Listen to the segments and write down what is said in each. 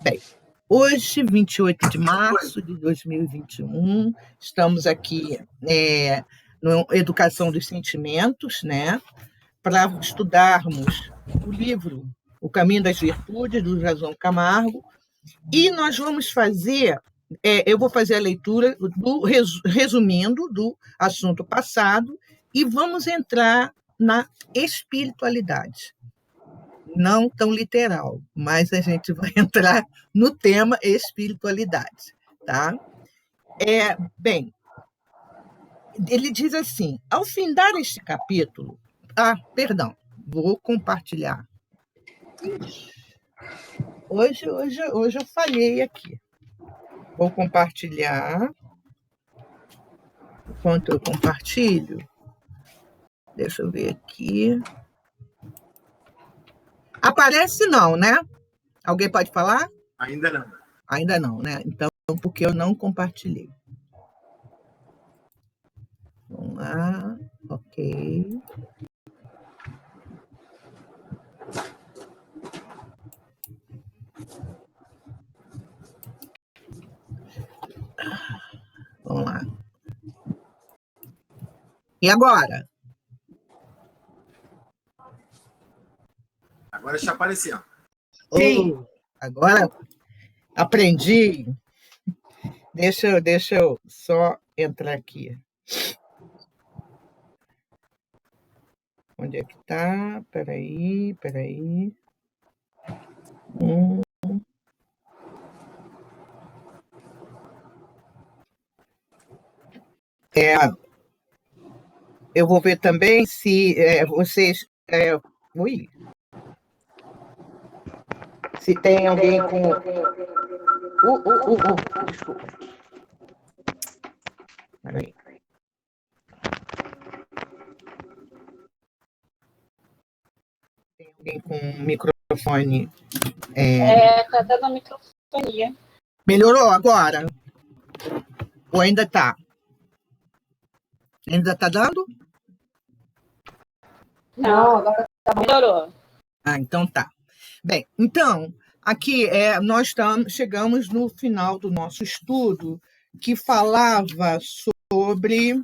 Bem, hoje, 28 de março de 2021, estamos aqui no Educação dos Sentimentos, né, para estudarmos o livro O Caminho das Virtudes, do João Camargo, e nós vamos fazer, eu vou fazer a leitura, resumindo, do assunto passado, e vamos entrar na espiritualidade. Não tão literal, mas a gente vai entrar no tema espiritualidade, tá? Bem, ele diz assim: ao findar este capítulo, perdão, vou compartilhar. Hoje eu falhei aqui. Vou compartilhar. Enquanto eu compartilho, deixa eu ver aqui. Aparece não, né? Alguém pode falar? Ainda não. Ainda não, né? Então, porque eu não compartilhei. Vamos lá, ok. Vamos lá. E agora? Agora está aparecendo. Sim. Agora aprendi. Deixa eu só entrar aqui. Onde é que está? Peraí. Eu vou ver também se vocês... Ui! Se tem alguém com... Desculpa. Peraí. Tem alguém com microfone... Tá dando microfonia. Melhorou agora? Ou ainda está? Ainda está dando? Não, agora melhorou. Então tá. Bem, então, aqui nós chegamos no final do nosso estudo, que falava sobre...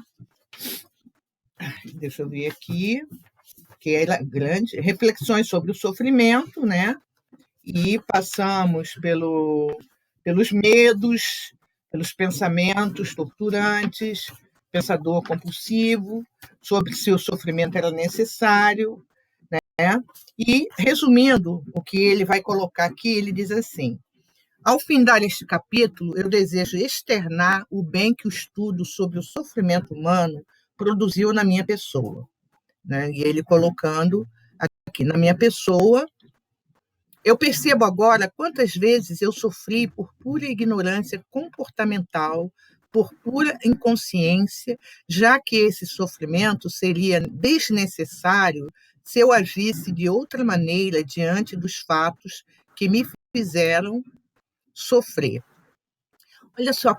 Deixa eu ver aqui, que era grande, reflexões sobre o sofrimento, né? E passamos pelos medos, pelos pensamentos torturantes, pensador compulsivo, sobre se o sofrimento era necessário, né? E, resumindo o que ele vai colocar aqui, ele diz assim: ao findar este capítulo, eu desejo externar o bem que o estudo sobre o sofrimento humano produziu na minha pessoa, né? E ele colocando aqui, na minha pessoa, eu percebo agora quantas vezes eu sofri por pura ignorância comportamental, por pura inconsciência, já que esse sofrimento seria desnecessário se eu agisse de outra maneira diante dos fatos que me fizeram sofrer. Olha só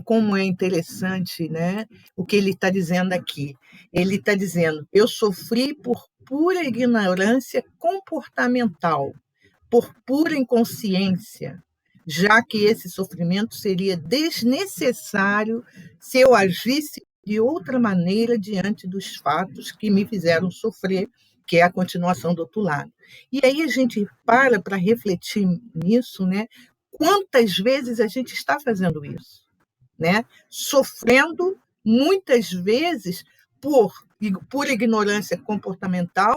como é interessante, né, o que ele está dizendo aqui. Ele está dizendo: eu sofri por pura ignorância comportamental, por pura inconsciência, já que esse sofrimento seria desnecessário se eu agisse de outra maneira diante dos fatos que me fizeram sofrer, que é a continuação do outro lado. E aí a gente para refletir nisso, né? Quantas vezes a gente está fazendo isso, né? Sofrendo, muitas vezes, por ignorância comportamental,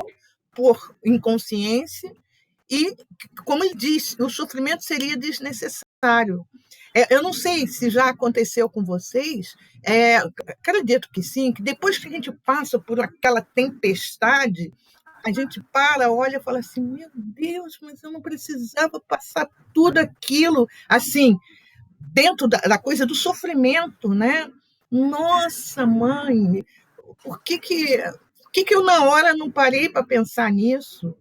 por inconsciência, e, como ele diz, o sofrimento seria desnecessário. Eu não sei se já aconteceu com vocês, acredito que sim, que depois que a gente passa por aquela tempestade, a gente olha e fala assim: meu Deus, mas eu não precisava passar tudo aquilo, assim, dentro da coisa do sofrimento, né? Nossa, mãe, por que eu na hora não parei para pensar nisso?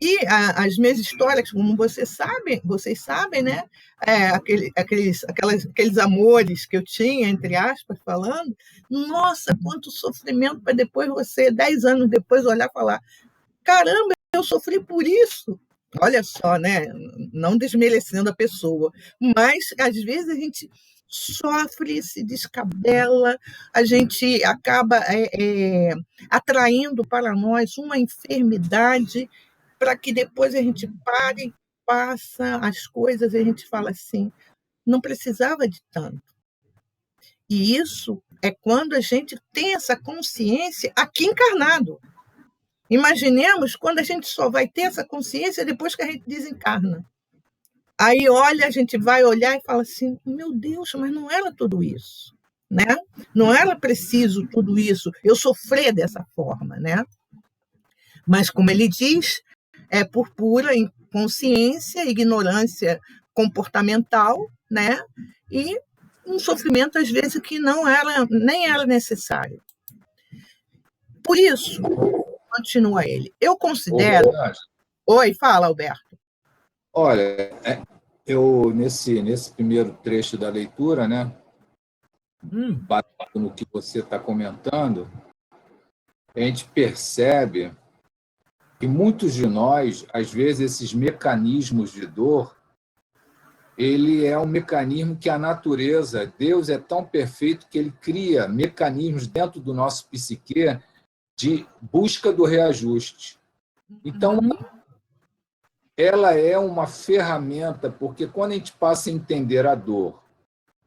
E as minhas histórias, como vocês sabem, né? Aqueles amores que eu tinha, entre aspas, falando, nossa, quanto sofrimento para depois você, 10 anos depois, olhar e falar: caramba, eu sofri por isso, Olha só, né? Não desmerecendo a pessoa, mas às vezes a gente sofre, se descabela, a gente acaba atraindo para nós uma enfermidade para que depois a gente pare, passa as coisas e a gente fala assim, não precisava de tanto. E isso é quando a gente tem essa consciência aqui encarnado. Imaginemos quando a gente só vai ter essa consciência depois que a gente desencarna. Aí olha, a gente vai olhar e fala assim, meu Deus, mas não era tudo isso, né? Não era preciso tudo isso, eu sofrer dessa forma, né? Mas como ele diz, é por pura inconsciência, ignorância comportamental, né? E um sofrimento às vezes que não era nem era necessário. Por isso, continua ele. Eu considero. Oi, fala, Alberto. Olha, eu nesse primeiro trecho da leitura, né, baseado no que você está comentando, a gente percebe que muitos de nós, às vezes, esses mecanismos de dor, ele é um mecanismo que a natureza, Deus é tão perfeito que ele cria mecanismos dentro do nosso psique de busca do reajuste. Então, ela é uma ferramenta, porque quando a gente passa a entender a dor,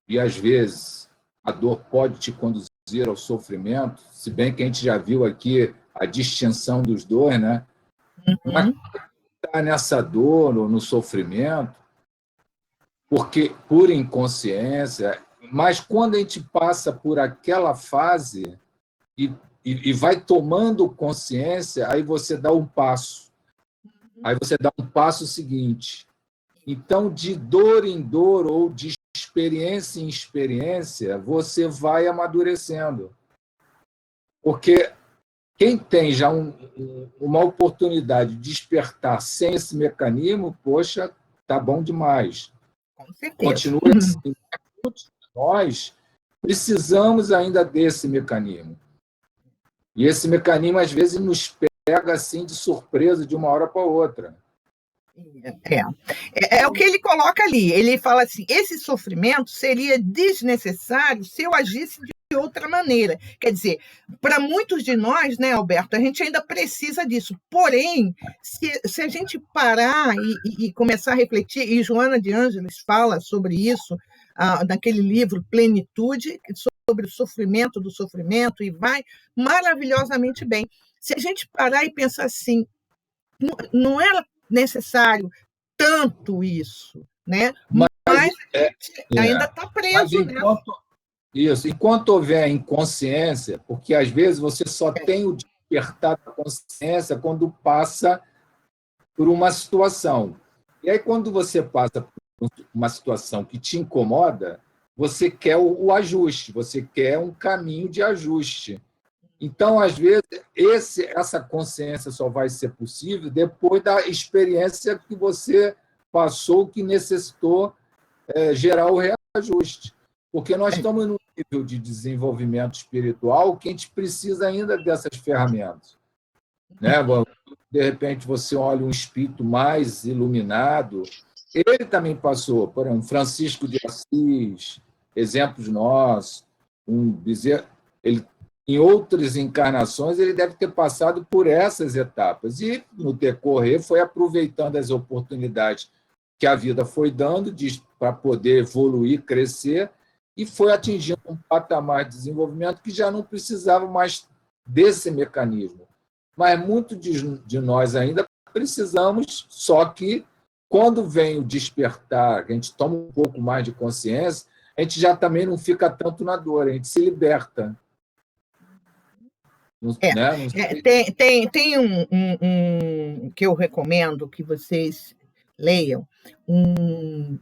e às vezes a dor pode te conduzir ao sofrimento, se bem que a gente já viu aqui a distinção dos dois, né? Mas está nessa dor ou no sofrimento, porque por inconsciência, mas quando a gente passa por aquela fase e vai tomando consciência, aí você dá um passo. Aí você dá um passo seguinte. Então, de dor em dor ou de experiência em experiência, você vai amadurecendo. Porque quem tem já uma oportunidade de despertar sem esse mecanismo, poxa, tá bom demais. Com certeza. Continua assim. Nós precisamos ainda desse mecanismo. E esse mecanismo, às vezes, nos pega assim de surpresa de uma hora para outra. É o que ele coloca ali. Ele fala assim: esse sofrimento seria desnecessário se eu agisse de outra maneira. Quer dizer, para muitos de nós, né, Alberto, a gente ainda precisa disso. Porém, se a gente parar e começar a refletir, e Joana de Ângeles fala sobre isso naquele livro Plenitude, sobre o sofrimento do sofrimento, e vai maravilhosamente bem. Se a gente parar e pensar assim, não era necessário tanto isso, né? Mas ainda está preso. Enquanto houver inconsciência, porque às vezes você só tem o despertar da consciência quando passa por uma situação. E aí, quando você passa por uma situação que te incomoda, você quer o ajuste, você quer um caminho de ajuste. Então, às vezes, essa consciência só vai ser possível depois da experiência que você passou, que necessitou gerar o reajuste. Porque nós estamos num nível de desenvolvimento espiritual que a gente precisa ainda dessas ferramentas. Né? De repente, você olha um espírito mais iluminado, ele também passou, por exemplo, Francisco de Assis, exemplos nossos, ele em outras encarnações, ele deve ter passado por essas etapas. E, no decorrer, foi aproveitando as oportunidades que a vida foi dando para poder evoluir, crescer, e foi atingindo um patamar de desenvolvimento que já não precisava mais desse mecanismo. Mas muitos de nós ainda precisamos, só que, quando vem o despertar, a gente toma um pouco mais de consciência, a gente já também não fica tanto na dor, a gente se liberta. Tem um que eu recomendo que vocês leiam, um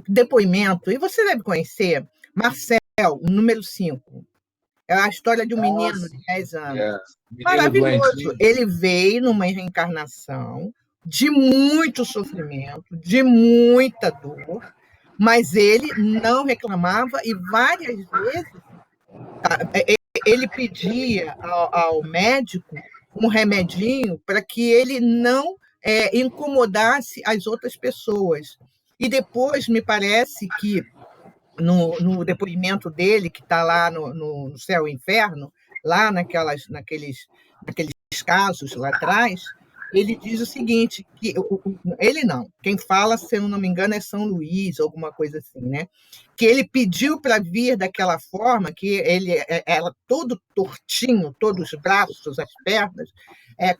depoimento, e você deve conhecer, Marcel, o número 5. É a história de um menino de 10 anos. Maravilhoso. Ele veio numa reencarnação de muito sofrimento, de muita dor, mas ele não reclamava e várias vezes ele pedia ao médico um remedinho para que ele não incomodasse as outras pessoas. E depois, me parece que, no depoimento dele, que está lá no Céu e Inferno, lá naqueles casos lá atrás, ele diz o seguinte, que ele não, quem fala, se eu não me engano, é São Luís, alguma coisa assim, né? Que ele pediu para vir daquela forma, que ele era todo tortinho, todos os braços, as pernas,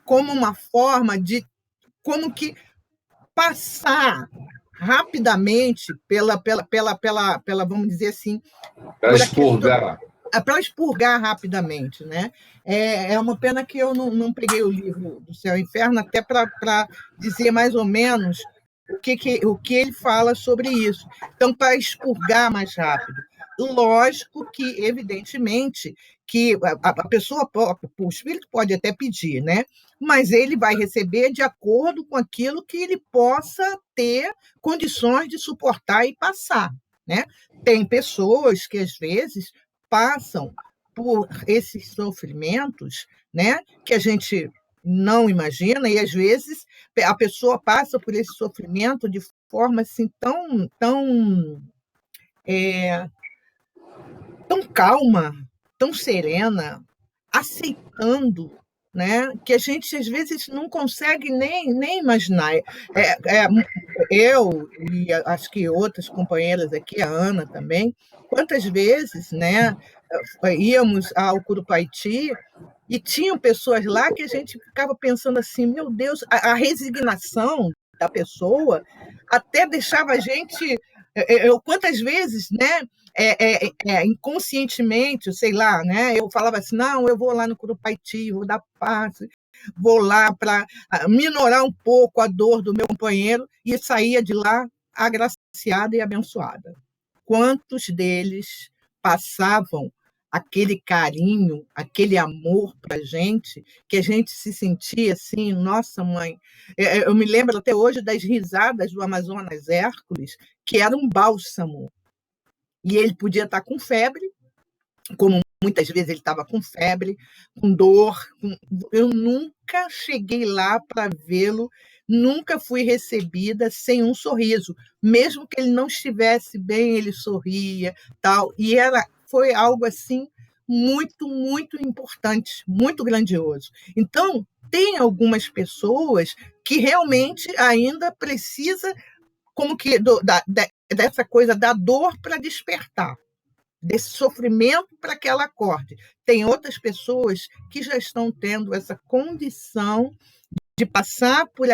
como uma forma de como que passar rapidamente vamos dizer assim, para expurgar. Para expurgar rapidamente, né? É uma pena que eu não peguei o livro do Céu e Inferno, até para dizer mais ou menos o que ele fala sobre isso. Então, para expurgar mais rápido. Lógico que, evidentemente, que a pessoa, o espírito pode até pedir, né? Mas ele vai receber de acordo com aquilo que ele possa ter condições de suportar e passar, né? Tem pessoas que, às vezes, passam por esses sofrimentos, né, que a gente não imagina, e às vezes a pessoa passa por esse sofrimento de forma assim tão calma, tão serena, aceitando, né, que a gente às vezes não consegue nem imaginar. Eu e acho que outras companheiras aqui, a Ana também, quantas vezes, né, íamos ao Curupaiti e tinham pessoas lá que a gente ficava pensando assim, meu Deus, a resignação da pessoa até deixava a gente, quantas vezes, né, inconscientemente, sei lá, né, eu falava assim, não, eu vou lá no Curupaiti, vou dar passe, vou lá para minorar um pouco a dor do meu companheiro, e saía de lá agraciada e abençoada. Quantos deles passavam aquele carinho, aquele amor para a gente, que a gente se sentia assim, nossa mãe. Eu me lembro até hoje das risadas do Amazonas Hércules, que era um bálsamo. E ele podia estar com febre, como muitas vezes ele estava com febre, com dor. Eu nunca cheguei lá para vê-lo, nunca fui recebida sem um sorriso. Mesmo que ele não estivesse bem, ele sorria, tal. E foi algo assim muito, muito importante, muito grandioso. Então, tem algumas pessoas que realmente ainda precisa como que dessa coisa da dor para despertar, desse sofrimento para que ela acorde. Tem outras pessoas que já estão tendo essa condição de passar por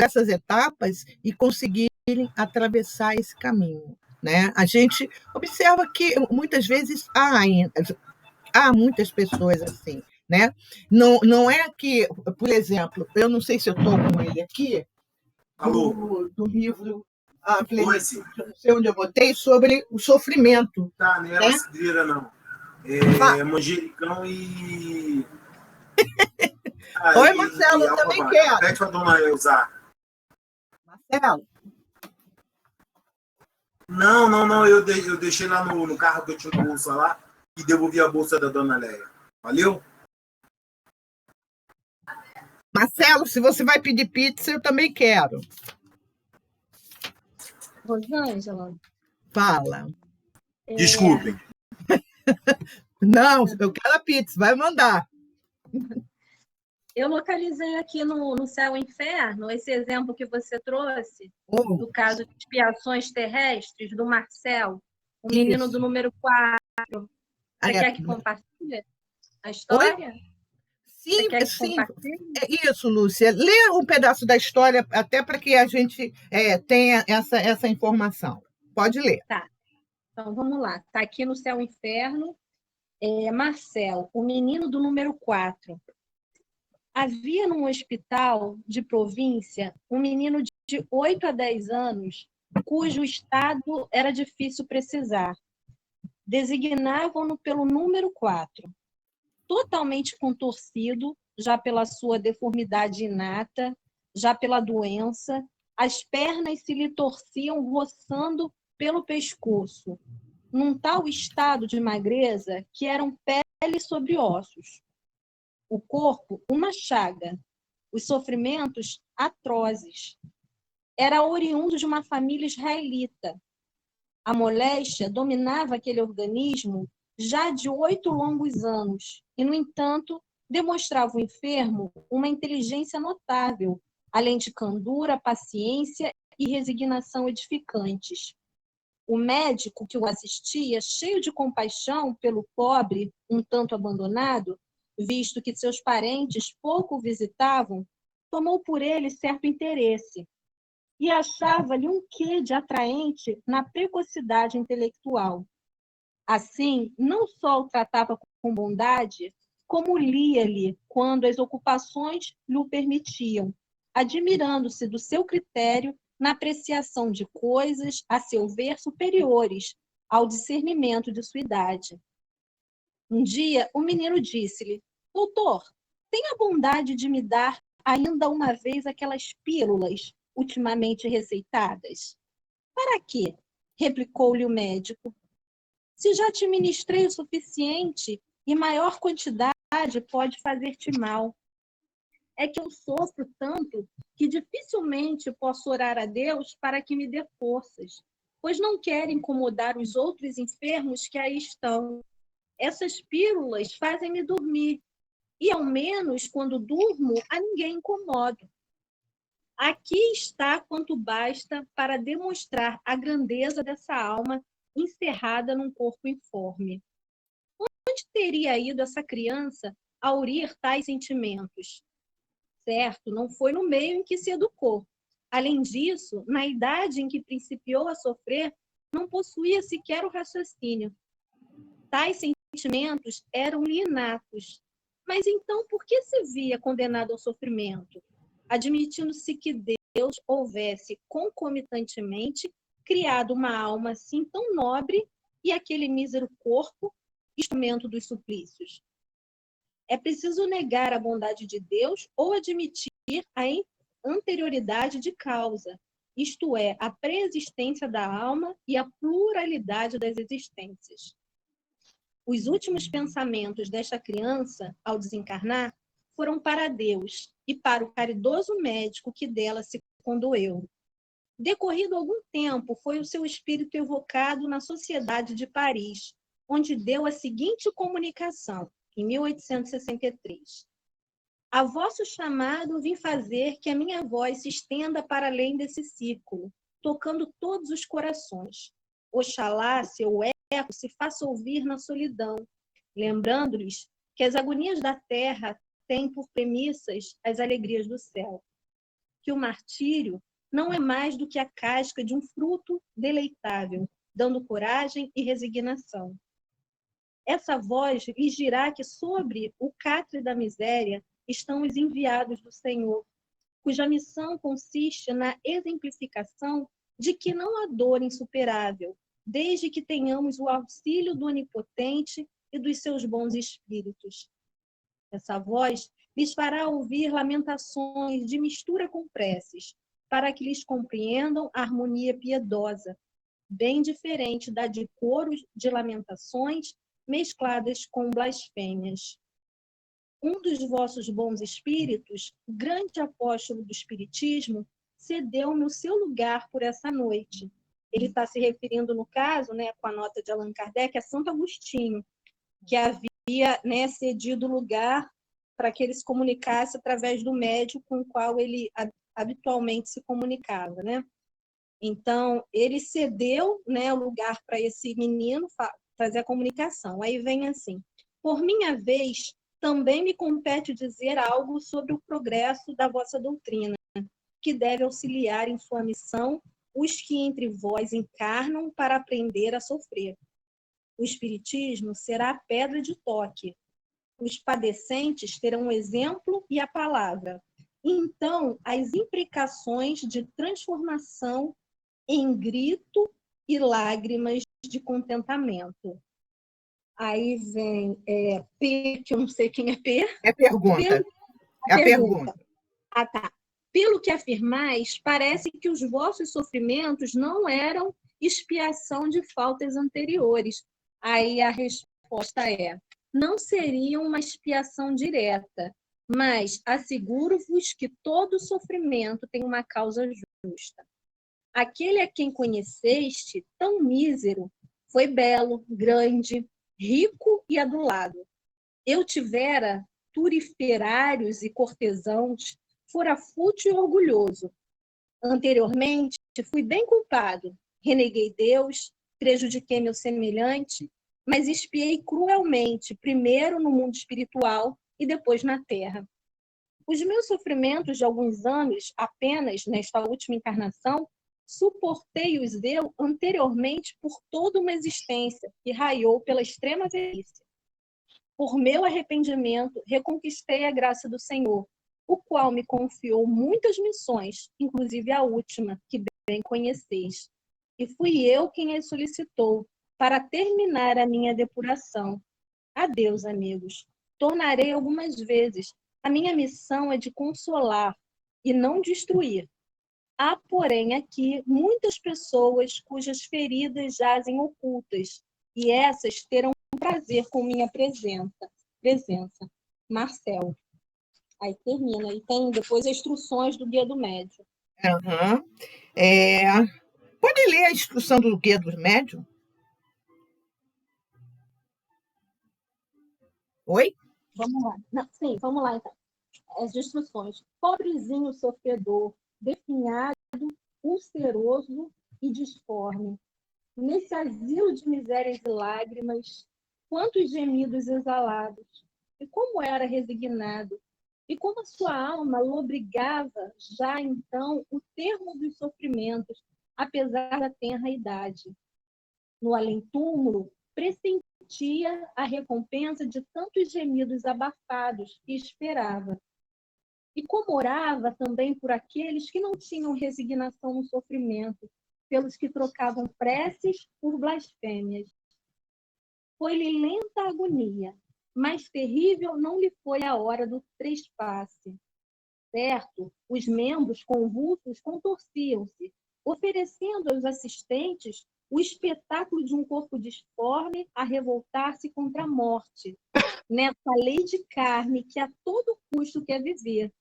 essas etapas e conseguirem atravessar esse caminho, né? A gente observa que muitas vezes há muitas pessoas assim, né? Não é que, por exemplo, eu não sei se eu estou com ele aqui, do livro não sei onde eu botei, sobre o sofrimento. Tá, não era cidreira, não. Manjericão e... Oi, Marcelo, eu também quero. Pede para a dona usar. Marcelo? Não, eu deixei lá no carro que eu tinha bolsa lá e devolvi a bolsa da dona Leia. Valeu? Marcelo, se você vai pedir pizza, eu também quero. Rosângela. Fala. Desculpem. Não, eu quero a pizza, vai mandar. Eu localizei aqui no Céu e Inferno esse exemplo que você trouxe, do caso de expiações terrestres, do Marcel, o menino do número 4. Você quer que compartilhe a história? Oi? Sim, sim. É isso, Lúcia. Lê um pedaço da história, até para que a gente tenha essa informação. Pode ler. Tá. Então, vamos lá. Está aqui no Céu e Inferno. Marcel, o menino do número 4. Havia num hospital de província um menino de 8 a 10 anos, cujo estado era difícil precisar. Designavam-no pelo número 4. Totalmente contorcido, já pela sua deformidade inata, já pela doença, as pernas se lhe torciam roçando pelo pescoço, num tal estado de magreza que eram pele sobre ossos. O corpo, uma chaga, os sofrimentos atrozes. Era oriundo de uma família israelita. A moléstia dominava aquele organismo já de 8 longos anos e, no entanto, demonstrava o enfermo uma inteligência notável, além de candura, paciência e resignação edificantes. O médico que o assistia, cheio de compaixão pelo pobre, um tanto abandonado, visto que seus parentes pouco o visitavam, tomou por ele certo interesse e achava-lhe um quê de atraente na precocidade intelectual. Assim, não só o tratava com bondade, como lia-lhe quando as ocupações lhe o permitiam, admirando-se do seu critério na apreciação de coisas, a seu ver, superiores ao discernimento de sua idade. Um dia, o menino disse-lhe: doutor, tenha a bondade de me dar ainda uma vez aquelas pílulas ultimamente receitadas. Para quê? Replicou-lhe o médico. Se já te ministrei o suficiente e maior quantidade pode fazer-te mal. É que eu sofro tanto que dificilmente posso orar a Deus para que me dê forças, pois não quero incomodar os outros enfermos que aí estão. Essas pílulas fazem-me dormir, e ao menos quando durmo, a ninguém incomodo. Aqui está quanto basta para demonstrar a grandeza dessa alma encerrada num corpo informe. Onde teria ido essa criança a aurir tais sentimentos? Certo, não foi no meio em que se educou. Além disso, na idade em que principiou a sofrer, não possuía sequer o raciocínio. Tais sentimentos eram-lhe inatos. Mas então, por que se via condenado ao sofrimento? Admitindo-se que Deus houvesse concomitantemente criado uma alma assim tão nobre e aquele mísero corpo, instrumento dos suplícios. É preciso negar a bondade de Deus ou admitir a anterioridade de causa, isto é, a preexistência da alma e a pluralidade das existências. Os últimos pensamentos desta criança, ao desencarnar, foram para Deus e para o caridoso médico que dela se condoeu. Decorrido algum tempo, foi o seu espírito evocado na Sociedade de Paris, onde deu a seguinte comunicação, em 1863. A vosso chamado vim fazer que a minha voz se estenda para além desse círculo, tocando todos os corações. Oxalá seu eco se faça ouvir na solidão, lembrando-lhes que as agonias da terra têm por premissas as alegrias do céu. Que o martírio não é mais do que a casca de um fruto deleitável, dando coragem e resignação. Essa voz lhes dirá que sobre o catre da miséria estão os enviados do Senhor, cuja missão consiste na exemplificação de que não há dor insuperável, desde que tenhamos o auxílio do Onipotente e dos seus bons espíritos. Essa voz lhes fará ouvir lamentações de mistura com preces, para que lhes compreendam a harmonia piedosa, bem diferente da de coros de lamentações mescladas com blasfêmias. Um dos vossos bons espíritos, grande apóstolo do Espiritismo, cedeu-me o seu lugar por essa noite. Ele está se referindo, no caso, com a nota de Allan Kardec, a Santo Agostinho, que havia cedido lugar para que ele se comunicasse através do médium com o qual ele habitualmente se comunicava. Então, ele cedeu o lugar para esse menino fazer a comunicação. Aí vem assim: por minha vez, também me compete dizer algo sobre o progresso da vossa doutrina, que deve auxiliar em sua missão os que entre vós encarnam para aprender a sofrer. O Espiritismo será a pedra de toque. Os padecentes terão o exemplo e a palavra. Então, as imprecações de transformação em grito e lágrimas de contentamento. Aí vem P, que eu não sei quem é P. É pergunta. É a pergunta. Ah, tá. Pelo que afirmais, parece que os vossos sofrimentos não eram expiação de faltas anteriores. Aí a resposta é: não seriam uma expiação direta, Mas asseguro-vos que todo sofrimento tem uma causa justa. Aquele a quem conheceste, tão mísero, foi belo, grande, rico e adulado. Eu tivera turiferários e cortesãos, fora fútil e orgulhoso. Anteriormente, fui bem culpado, reneguei Deus, prejudiquei meu semelhante, mas expiei cruelmente, primeiro no mundo espiritual e depois na terra. Os meus sofrimentos de alguns anos, apenas nesta última encarnação, suportei-os eu anteriormente por toda uma existência que raiou pela extrema velhice. Por meu arrependimento, reconquistei a graça do Senhor, o qual me confiou muitas missões, inclusive a última, que bem conheceis. E fui eu quem as solicitou, para terminar a minha depuração. Adeus, amigos. Tornarei algumas vezes. A minha missão é de consolar e não destruir. Há, porém, aqui muitas pessoas cujas feridas jazem ocultas, e essas terão prazer com minha presença. Marcel. Aí termina. E tem depois as instruções do Guia do Médium. Uhum. Pode ler a instrução do Guia do Médium? Oi? Vamos lá. Não, sim, vamos lá, então. As instruções. Pobrezinho sofredor, definhado, ulceroso e disforme. Nesse asilo de misérias e lágrimas, quantos gemidos exalados, e como era resignado, e como a sua alma lobrigava já então o termo dos sofrimentos, apesar da tenra idade. No além-túmulo, pressentia a recompensa de tantos gemidos abafados que esperava. E como orava também por aqueles que não tinham resignação no sofrimento, pelos que trocavam preces por blasfêmias. Foi-lhe lenta a agonia, mas terrível não lhe foi a hora do trespasse. Certo, os membros convulsos contorciam-se, oferecendo aos assistentes o espetáculo de um corpo disforme a revoltar-se contra a morte, nessa lei de carne que a todo custo quer viver.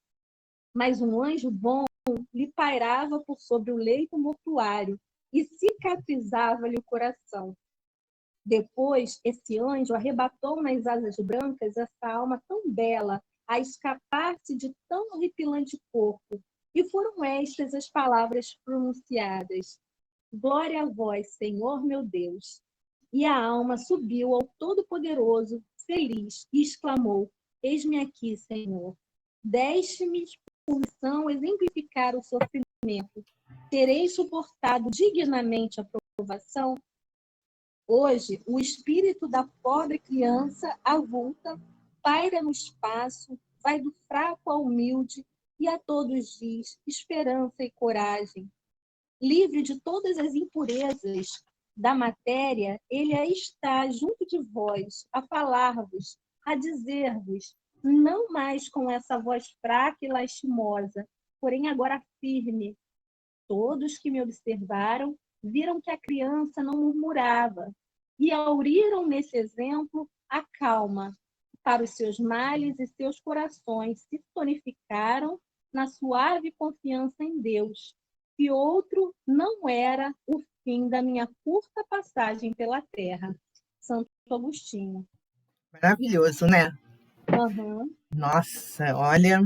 Mas um anjo bom lhe pairava por sobre o leito mortuário e cicatrizava-lhe o coração. Depois, esse anjo arrebatou nas asas brancas essa alma tão bela, a escapar-se de tão horripilante corpo. E foram estas as palavras pronunciadas: Glória a vós, Senhor meu Deus. E a alma subiu ao Todo-Poderoso, feliz, e exclamou: Eis-me aqui, Senhor. Deste-me por missão exemplificar o sofrimento. Terei suportado dignamente a provação? Hoje, o espírito da pobre criança avulta, paira no espaço, vai do fraco ao humilde e a todos diz esperança e coragem. Livre de todas as impurezas da matéria, ele aí está junto de vós, a falar-vos, a dizer-vos, não mais com essa voz fraca e lastimosa, porém agora firme. Todos que me observaram viram que a criança não murmurava e auriram nesse exemplo a calma. Para os seus males e seus corações se tonificaram na suave confiança em Deus, que outro não era o fim da minha curta passagem pela terra. Santo Agostinho. Maravilhoso, né? Uhum. Nossa, olha,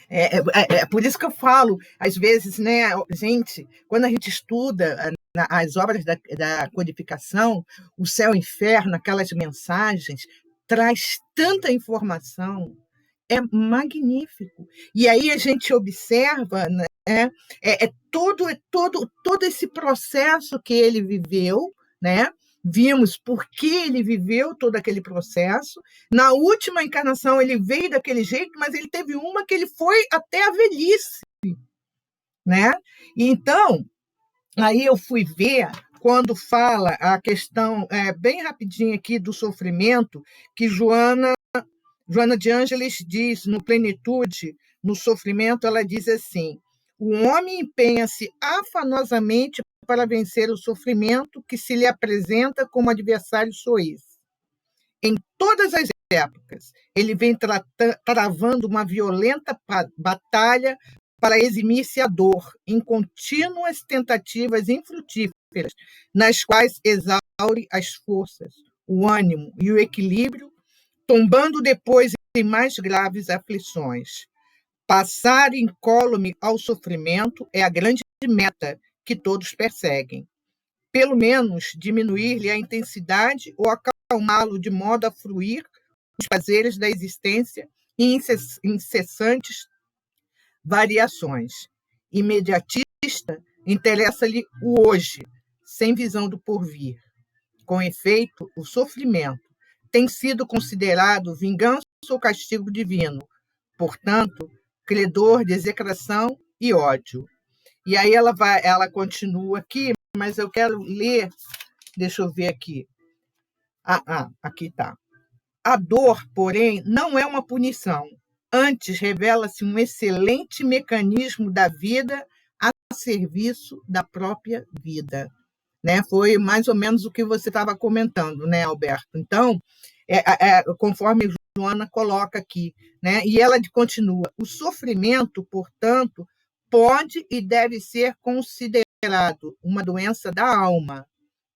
é por isso que eu falo, às vezes, né, gente, quando a gente estuda as obras da codificação, o céu e o inferno, aquelas mensagens, traz tanta informação, é magnífico. E aí a gente observa, né, todo esse processo que ele viveu, né? Vimos por que ele viveu todo aquele processo. Na última encarnação, ele veio daquele jeito, mas ele teve uma que ele foi até a velhice. Né? Então, aí eu fui ver, quando fala a questão, bem rapidinho aqui, do sofrimento, que Joana de Ângeles diz, no Plenitude, no Sofrimento, ela diz assim: o homem empenha-se afanosamente para vencer o sofrimento que se lhe apresenta como adversário soez. Em todas as épocas. Ele vem travando uma violenta batalha para eximir-se a dor, em contínuas tentativas infrutíferas, nas quais exaure as forças, o ânimo e o equilíbrio, tombando depois em mais graves aflições. Passar incólume ao sofrimento é a grande meta que todos perseguem. Pelo menos diminuir-lhe a intensidade ou acalmá-lo de modo a fruir os prazeres da existência em incessantes variações. Imediatista, interessa-lhe o hoje, sem visão do porvir. Com efeito, o sofrimento tem sido considerado vingança ou castigo divino, portanto, credor de execração e ódio. E aí ela continua aqui, mas eu quero ler, deixa eu ver aqui. Aqui está. A dor, porém, não é uma punição. Antes, revela-se um excelente mecanismo da vida a serviço da própria vida. Né? Foi mais ou menos o que você estava comentando, né, Alberto? Então, conforme Joana coloca aqui, né? E ela continua: o sofrimento, portanto, pode e deve ser considerado uma doença da alma,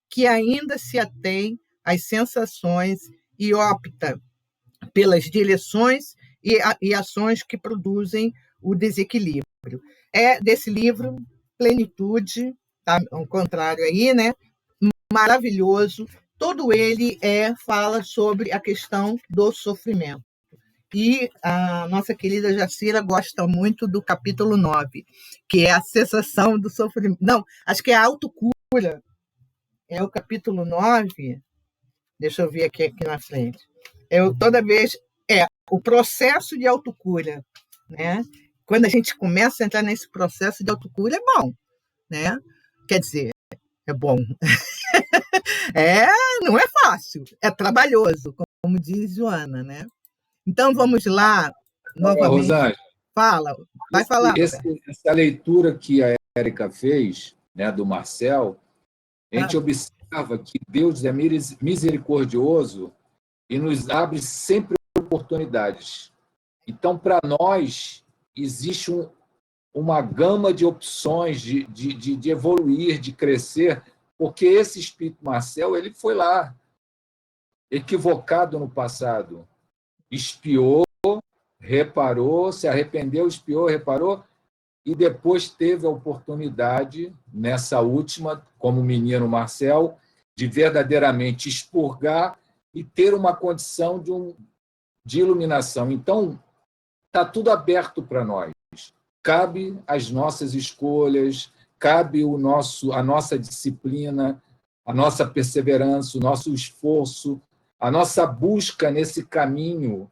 que ainda se atém às sensações e opta pelas direções e ações que produzem o desequilíbrio. É desse livro, Plenitude, tá? Ao contrário aí, né? Maravilhoso. Todo ele fala sobre a questão do sofrimento. E a nossa querida Jacira gosta muito do capítulo 9, que é a cessação do sofrimento. Não, acho que é a autocura. É o capítulo 9. Deixa eu ver aqui na frente. Toda vez o processo de autocura, né? Quando a gente começa a entrar nesse processo de autocura, é bom, né? Quer dizer, é bom. Não é fácil, é trabalhoso, como diz Joana, né? Então, vamos lá, novamente. Rosângela, vai falar. Essa leitura que a Érica fez, né, do Marcel, a gente observa que Deus é misericordioso e nos abre sempre oportunidades. Então, para nós, existe uma gama de opções de evoluir, de crescer, porque esse espírito Marcel, ele foi lá, equivocado no passado, espiou, reparou, se arrependeu, espiou, reparou, e depois teve a oportunidade, nessa última, como o menino Marcel, de verdadeiramente expurgar e ter uma condição de iluminação. Então, está tudo aberto para nós. Cabe as nossas escolhas, cabe a nossa disciplina, a nossa perseverança, o nosso esforço, a nossa busca nesse caminho,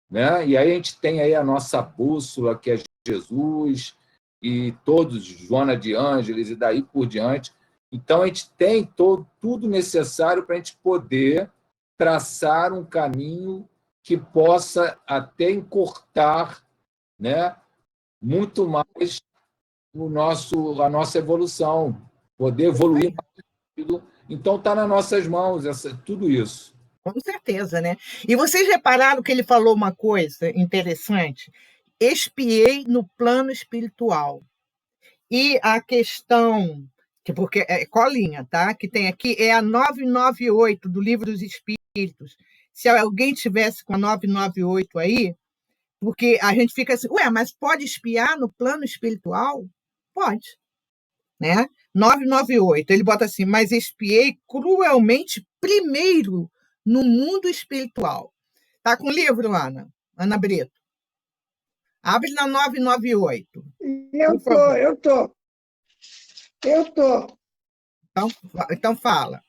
né? E aí a gente tem aí a nossa bússola, que é Jesus, e todos, Joana de Ângeles, e daí por diante. Então, a gente tem tudo necessário para a gente poder traçar um caminho que possa até encurtar, né, muito mais a nossa evolução, poder evoluir mais rápido. Então, está nas nossas mãos tudo isso. Com certeza, né? E vocês repararam que ele falou uma coisa interessante? Espiei no plano espiritual. E a questão, porque é colinha, tá? Que tem aqui, é a 998 do Livro dos Espíritos. Se alguém tivesse com a 998 aí, porque a gente fica assim, mas pode espiar no plano espiritual? Pode, né? 998, ele bota assim, mas espiei cruelmente primeiro no mundo espiritual. Tá com o livro, Ana Brito? Abre na 998. Eu tô. Então fala.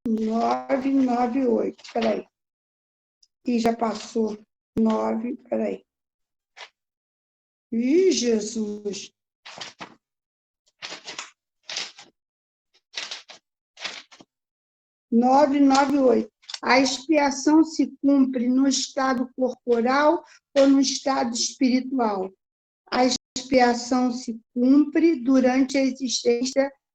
998, peraí. E já passou 9, peraí. Ih, Jesus! (998). A expiação se cumpre no estado corporal ou no estado espiritual? A expiação se cumpre durante a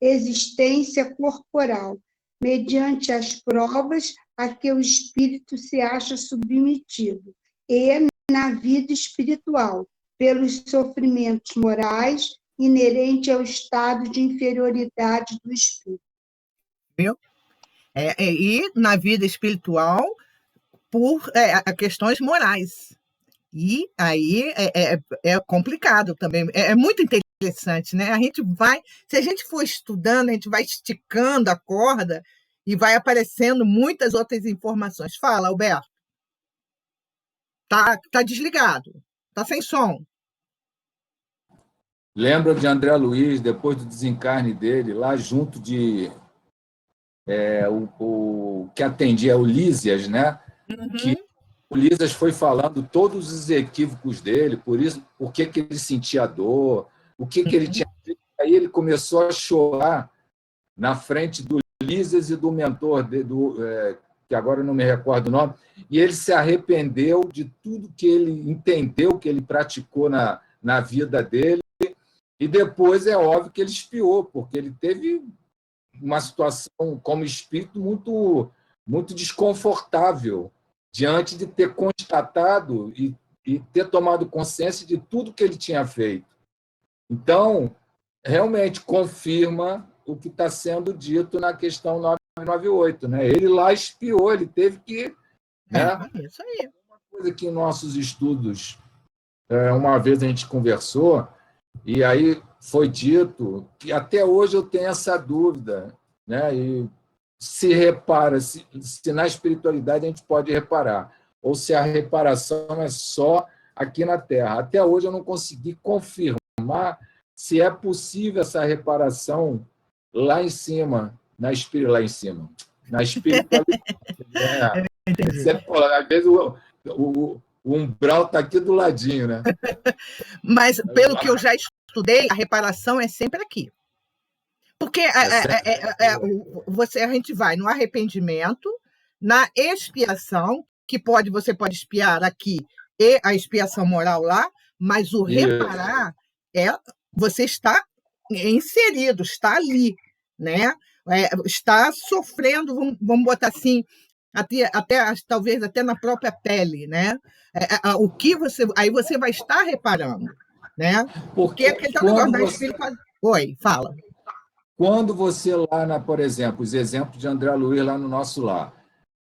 existência corporal. mediante as provas a que o espírito se acha submetido, e na vida espiritual, pelos sofrimentos morais inerentes ao estado de inferioridade do espírito. Viu? E na vida espiritual, por questões morais. E aí é complicado também, é muito interessante, né? Se a gente for estudando, a gente vai esticando a corda e vai aparecendo muitas outras informações. Fala, Alberto. Tá desligado, tá sem som. Lembra de André Luiz, depois do desencarne dele, lá junto de o que atendia o Lísias, né? Que o Lísias foi falando todos os equívocos dele, por que ele sentia dor, o que ele tinha feito. Aí ele começou a chorar na frente do Lísias e do mentor, que agora eu não me recordo o nome, e ele se arrependeu de tudo que ele entendeu, que ele praticou na vida dele, e depois é óbvio que ele expiou, porque ele teve uma situação como espírito muito, muito desconfortável diante de ter constatado e ter tomado consciência de tudo que ele tinha feito. Então, realmente confirma o que está sendo dito na questão 998. Né? Ele lá expiou, ele teve que... Né? Isso aí. Uma coisa que em nossos estudos, uma vez a gente conversou, e aí foi dito que até hoje eu tenho essa dúvida, né? E se repara, se na espiritualidade a gente pode reparar, ou se a reparação é só aqui na Terra. Até hoje eu não consegui confirmar se é possível essa reparação lá em cima, na espiritualidade. Às vezes o umbral está aqui do ladinho, né? Mas, pelo que eu já estudei, a reparação é sempre aqui. Porque a gente vai no arrependimento, na expiação, que você pode expiar aqui e a expiação moral lá, mas o reparar você está inserido, está ali, né? Está sofrendo, vamos botar assim, talvez até na própria pele, né? O que aí você vai estar reparando, né? Porque aquele negócio da espiritualidade. Oi, fala. Quando você lá, por exemplo, os exemplos de André Luiz lá no nosso lar,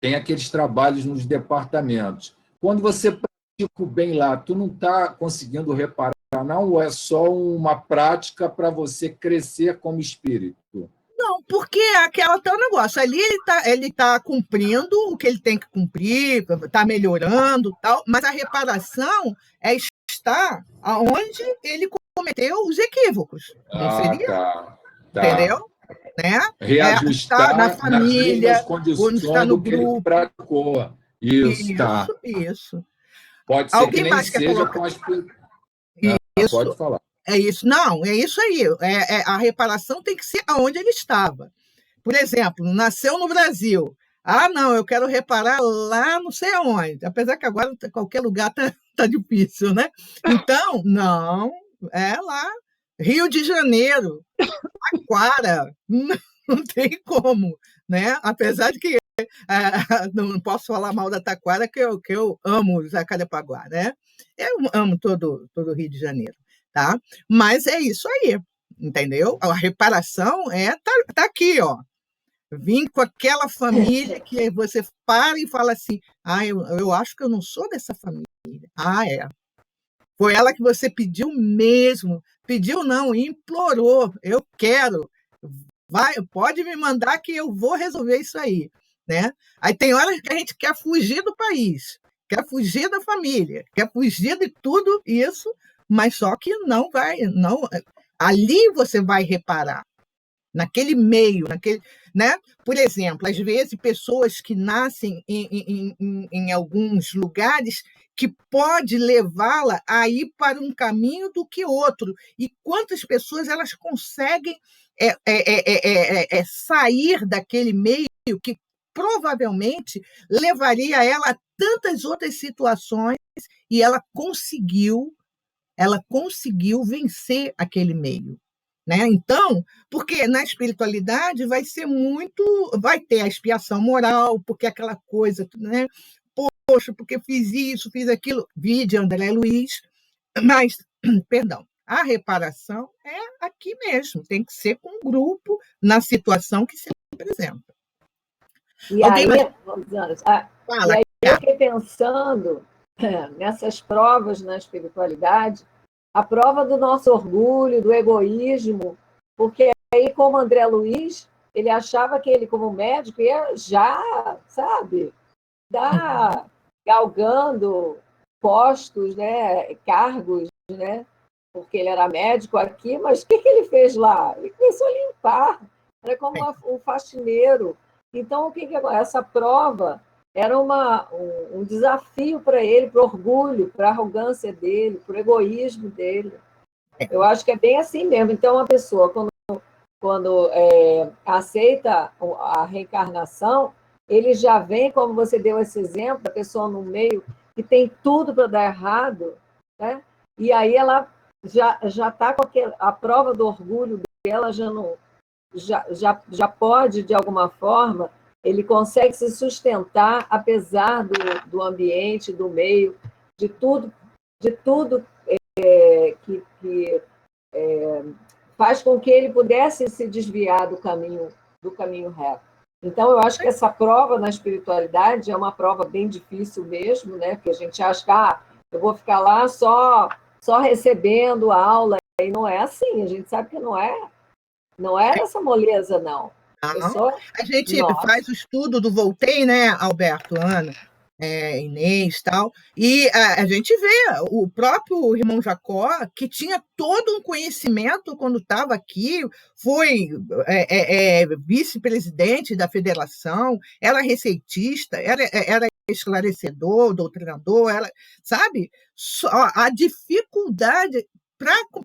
tem aqueles trabalhos nos departamentos. Quando você pratica o bem lá, tu não está conseguindo reparar, não? Ou é só uma prática para você crescer como espírito? Não, porque aquela tal negócio. Ali ele tá cumprindo o que ele tem que cumprir, está melhorando, tal, mas a reparação é estar onde ele cometeu os equívocos. Não seria? Tá. Entendeu? Né? Reajustar na família, nas condições está no do que ele grupo. praticou. Isso, tá. Isso. Pode ser Alguém que nem mais seja com as... Isso. Pode falar. É isso. Não, é isso aí. A reparação tem que ser aonde ele estava. Por exemplo, nasceu no Brasil. Ah, não, eu quero reparar lá não sei aonde. Apesar que agora qualquer lugar tá difícil, né? Então, não, é lá. Rio de Janeiro, Taquara, não tem como, né? Apesar de que não posso falar mal da Taquara, que eu amo Jacarepaguá, né? Eu amo todo o Rio de Janeiro, tá? Mas é isso aí, entendeu? A reparação tá aqui, ó. Vim com aquela família que você para e fala assim, eu acho que eu não sou dessa família. É. Foi ela que você pediu mesmo. Pediu não, implorou. Eu quero. Pode me mandar que eu vou resolver isso aí. Né? Aí tem horas que a gente quer fugir do país, quer fugir da família, quer fugir de tudo isso, mas só que não vai. Não, ali você vai reparar. Naquele meio, né? Por exemplo, às vezes pessoas que nascem em alguns lugares que pode levá-la a ir para um caminho do que outro. E quantas pessoas elas conseguem sair daquele meio que provavelmente levaria ela a tantas outras situações e ela conseguiu vencer aquele meio. né? Então, porque na espiritualidade vai ter a expiação moral, porque aquela coisa, né? Poxa, porque fiz isso, fiz aquilo, vide André Luiz, mas, perdão, a reparação é aqui mesmo, tem que ser com um grupo na situação que se apresenta. E Alguém aí, mais... e aí eu fiquei pensando nessas provas na espiritualidade, a prova do nosso orgulho, do egoísmo, porque aí, como André Luiz, ele achava que ele, como médico, ia já, sabe, galgando postos, né, cargos, né, porque ele era médico aqui, mas o que ele fez lá? Ele começou a limpar, era como um faxineiro. Então, essa prova era um desafio para ele, para o orgulho, para a arrogância dele, para o egoísmo dele. Eu acho que é bem assim mesmo. Então, a pessoa, quando aceita a reencarnação, ele já vem, como você deu esse exemplo, a pessoa no meio que tem tudo para dar errado, né? E aí ela já está com a prova do orgulho dela, já pode, de alguma forma, ele consegue se sustentar, apesar do ambiente, do meio, de tudo que faz com que ele pudesse se desviar do caminho reto. Então, eu acho que essa prova na espiritualidade é uma prova bem difícil mesmo, né? Porque a gente acha que eu vou ficar lá só recebendo aula, e não é assim, a gente sabe que não é essa moleza, não. A gente faz o estudo do Voltaire, né, Alberto, Ana, Inês e tal, e a gente vê o próprio irmão Jacó, que tinha todo um conhecimento quando estava aqui, foi vice-presidente da federação, era receitista, era esclarecedor, doutrinador, sabe? A dificuldade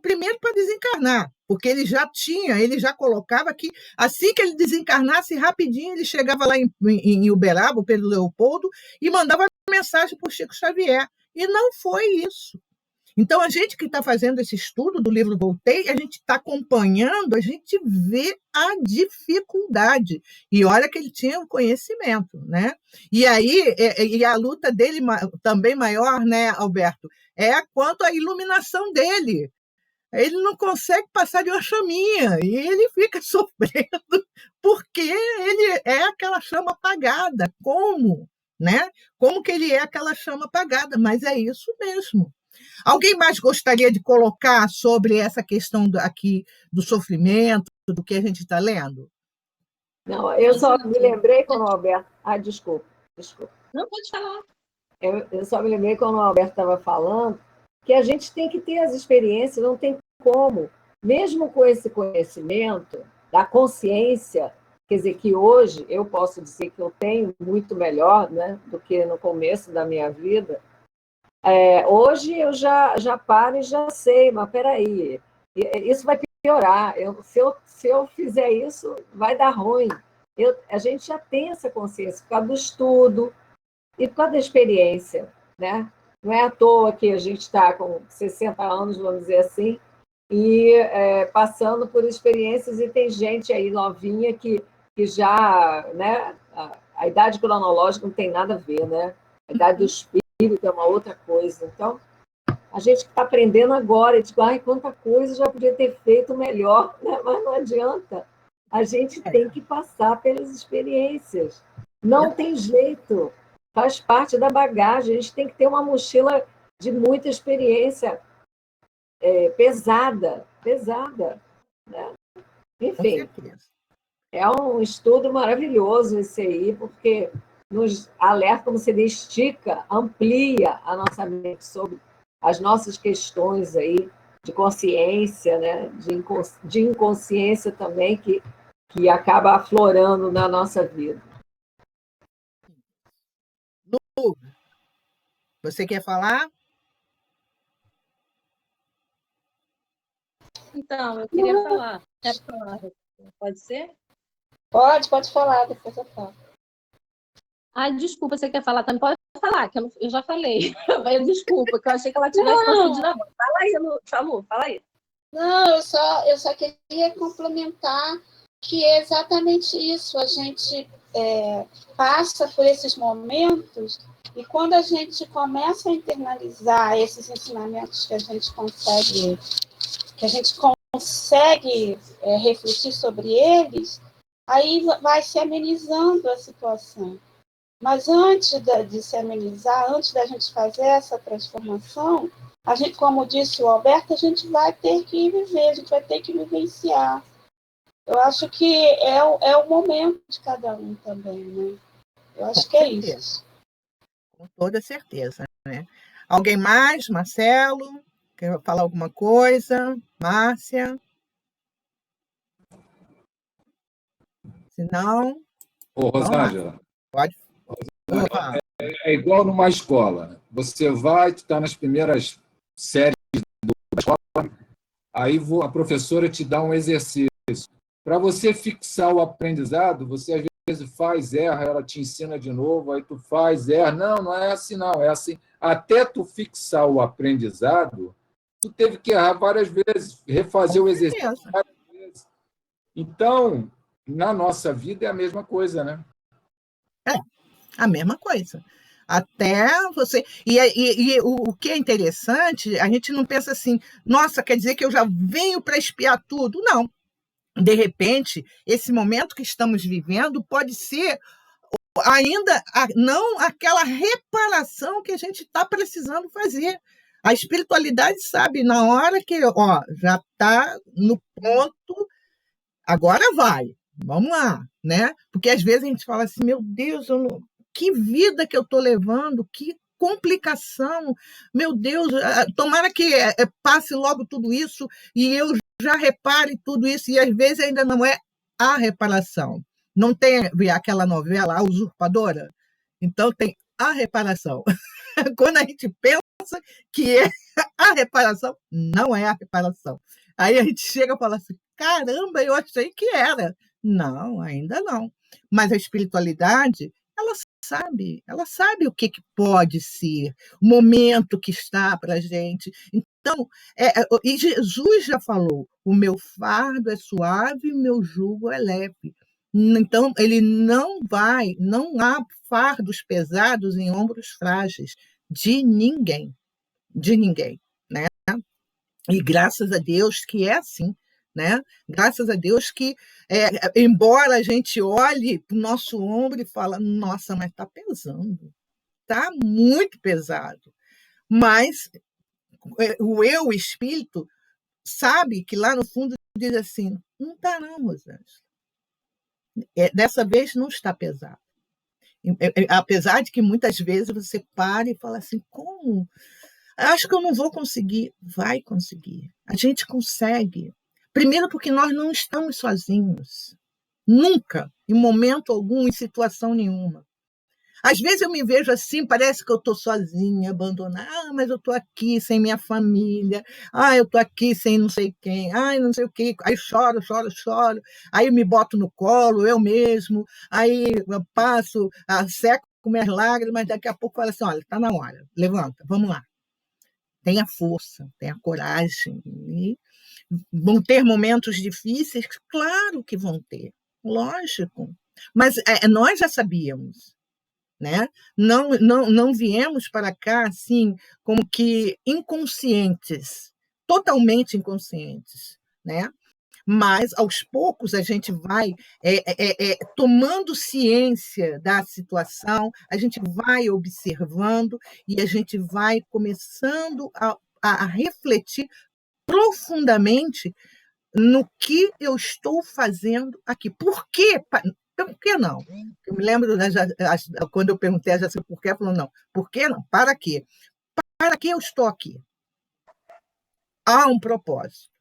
primeiro para desencarnar, porque ele já colocava que assim que ele desencarnasse, rapidinho ele chegava lá em Uberaba, Pedro Leopoldo, e mandava mensagem para o Chico Xavier. E não foi isso. Então, a gente que está fazendo esse estudo do livro Voltaire, a gente está acompanhando, a gente vê a dificuldade. E olha que ele tinha o conhecimento, né? E aí, a luta dele também maior, né, Alberto, é quanto à iluminação dele. Ele não consegue passar de uma chaminha e ele fica sofrendo porque ele é aquela chama apagada. Como? Né? Como que ele é aquela chama apagada? Mas é isso mesmo. Alguém mais gostaria de colocar sobre essa questão aqui do sofrimento, do que a gente está lendo? Não, eu só me lembrei quando o Alberto... desculpa. Não, pode falar. Eu só me lembrei quando o Alberto estava falando que a gente tem que ter as experiências, não tem como. Mesmo com esse conhecimento da consciência, quer dizer, que hoje eu posso dizer que eu tenho muito melhor, né, do que no começo da minha vida, hoje eu já paro e já sei, mas peraí, isso vai piorar. Se eu fizer isso, vai dar ruim. A gente já tem essa consciência por causa do estudo e por causa da experiência, né? Não é à toa que a gente está com 60 anos, vamos dizer assim, e passando por experiências, e tem gente aí novinha que já, né, a idade cronológica não tem nada a ver, né? A idade do espírito é uma outra coisa. Então, a gente está aprendendo agora, digo, quanta coisa já podia ter feito melhor, né? Mas não adianta. A gente tem que passar pelas experiências. Não tem jeito. Faz parte da bagagem. A gente tem que ter uma mochila de muita experiência pesada. Né? Enfim, é um estudo maravilhoso esse aí, porque nos alerta, como se diz, estica, amplia a nossa mente sobre as nossas questões aí de consciência, né? de inconsciência também, que acaba aflorando na nossa vida. Lu, você quer falar? Então, eu queria falar. Quer falar? Pode ser? Pode falar, depois eu falo. Desculpa, você quer falar também? Pode falar, que eu já falei. Desculpa, que eu achei que ela tivesse conseguido a voz. Fala aí, Lu, fala aí. Não, eu só queria complementar que é exatamente isso. A gente passa por esses momentos e quando a gente começa a internalizar esses ensinamentos que a gente consegue refletir sobre eles, aí vai se amenizando a situação. Mas antes de se amenizar, antes da gente fazer essa transformação, a gente, como disse o Alberto, a gente vai ter que viver, a gente vai ter que vivenciar. Eu acho que é o momento de cada um também, né? Eu acho que é isso. Com toda certeza, né? Alguém mais? Marcelo? Quer falar alguma coisa? Márcia? Se não, Ô, vamos lá. Rosângela, Pode. Opa. é igual numa escola. Você vai, tu está nas primeiras séries da escola, aí a professora te dá um exercício. Para você fixar o aprendizado, você às vezes faz, erra, ela te ensina de novo, aí tu faz, erra. Não é assim, não, é assim. Até tu fixar o aprendizado, tu teve que errar várias vezes, refazer Com o exercício certeza. várias vezes. Então, na nossa vida é a mesma coisa, né? É, a mesma coisa. Até você. E o que é interessante, a gente não pensa assim, nossa, quer dizer que eu já venho para expiar tudo. Não. De repente, esse momento que estamos vivendo pode ser ainda não aquela reparação que a gente está precisando fazer. A espiritualidade sabe, na hora que já está no ponto, agora vai, vamos lá, né? Porque às vezes a gente fala assim, meu Deus, que vida que eu estou levando, que complicação, meu Deus, tomara que passe logo tudo isso e eu já repare tudo isso, e às vezes ainda não é a reparação. Não tem aquela novela, A Usurpadora? Então tem a reparação. Quando a gente pensa que é a reparação, não é a reparação. Aí a gente chega e fala assim, caramba, eu achei que era. Não, ainda não. Mas a espiritualidade, ela sabe o que pode ser, o momento que está para a gente. Então, e Jesus já falou, o meu fardo é suave, o meu jugo é leve. Então, ele não há fardos pesados em ombros frágeis de ninguém, né? E graças a Deus que é assim, né? Graças a Deus que, embora a gente olhe para o nosso ombro e fala, nossa, mas está pesando, está muito pesado. Mas o eu, o espírito, sabe que lá no fundo diz assim, não está não, Rosângela. Dessa vez não está pesado. Apesar de que muitas vezes você para e fala assim, como? Acho que eu não vou conseguir. Vai conseguir. A gente consegue. Primeiro porque nós não estamos sozinhos. Nunca, em momento algum, em situação nenhuma. Às vezes eu me vejo assim, parece que eu estou sozinha, abandonada. Mas eu estou aqui sem minha família. Eu estou aqui sem não sei quem. Não sei o quê. Aí choro. Aí eu me boto no colo, eu mesmo. Aí eu passo, seco com minhas lágrimas, mas daqui a pouco falo assim, olha, está na hora. Levanta, vamos lá. Tenha força, tenha coragem. E vão ter momentos difíceis? Claro que vão ter. Lógico. Mas nós já sabíamos. Né? Não viemos para cá assim como que inconscientes, totalmente inconscientes, né? Mas aos poucos a gente vai tomando ciência da situação, a gente vai observando e a gente vai começando a refletir profundamente no que eu estou fazendo aqui. Por quê? Por que não? Eu me lembro, quando eu perguntei a Jéssica por quê, ela falou, não. Por que não? Para quê? Para que eu estou aqui? Há um propósito.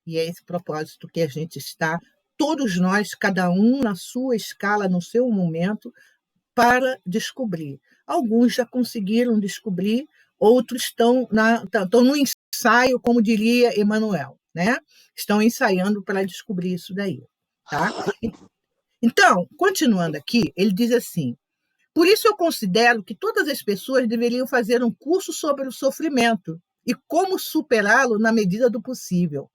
E é esse propósito que a gente está, todos nós, cada um na sua escala, no seu momento, para descobrir. Alguns já conseguiram descobrir, outros estão no ensaio, como diria Emmanuel, né? Estão ensaiando para descobrir isso daí. Tá? Então, continuando aqui, ele diz assim, por isso eu considero que todas as pessoas deveriam fazer um curso sobre o sofrimento e como superá-lo na medida do possível.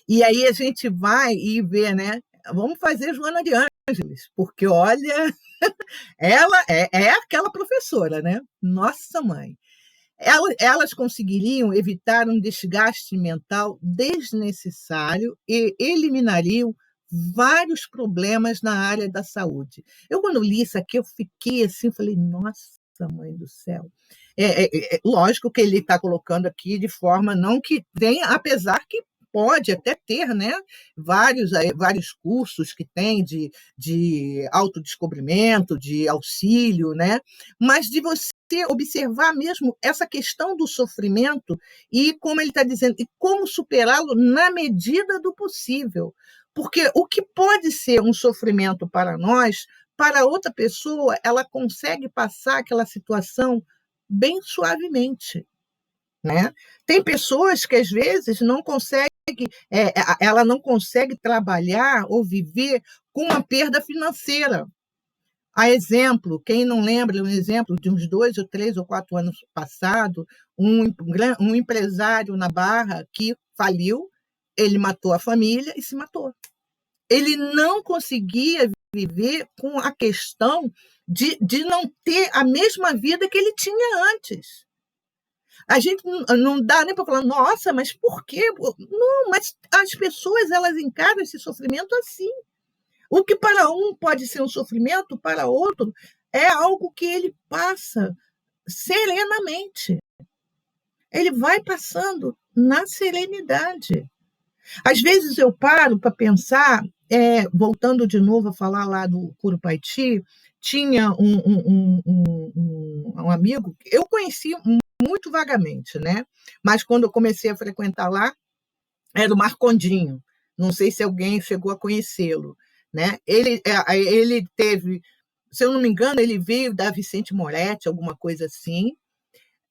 E aí a gente vai e vê, né? Vamos fazer Joana de Ângeles, porque, olha, ela é aquela professora, né? Nossa mãe. Elas conseguiriam evitar um desgaste mental desnecessário e eliminariam vários problemas na área da saúde. Eu, quando li isso aqui, eu fiquei assim, falei, nossa, mãe do céu. Lógico que ele está colocando aqui de forma não que tenha, apesar que pode até ter, né, vários cursos que tem de autodescobrimento, de auxílio, né, mas de você observar mesmo essa questão do sofrimento e, como ele está dizendo, e como superá-lo na medida do possível. Porque o que pode ser um sofrimento para nós, para outra pessoa, ela consegue passar aquela situação bem suavemente, né? Tem pessoas que, às vezes, não conseguem, ela não consegue trabalhar ou viver com uma perda financeira. A exemplo, quem não lembra, um exemplo de uns 2 ou 3 ou 4 anos passado, um empresário na Barra que faliu, ele matou a família e se matou. Ele não conseguia viver com a questão de não ter a mesma vida que ele tinha antes. A gente não dá nem para falar, nossa, mas por quê? Não, mas as pessoas elas encaram esse sofrimento assim. O que para um pode ser um sofrimento, para outro é algo que ele passa serenamente. Ele vai passando na serenidade. Às vezes eu paro para pensar, voltando de novo a falar lá do Curupaiti, tinha um amigo, eu conheci muito vagamente, né? Mas quando eu comecei a frequentar lá, era o Marcondinho. Não sei se alguém chegou a conhecê-lo, né? Ele teve, se eu não me engano, ele veio da Vicente Moretti, alguma coisa assim.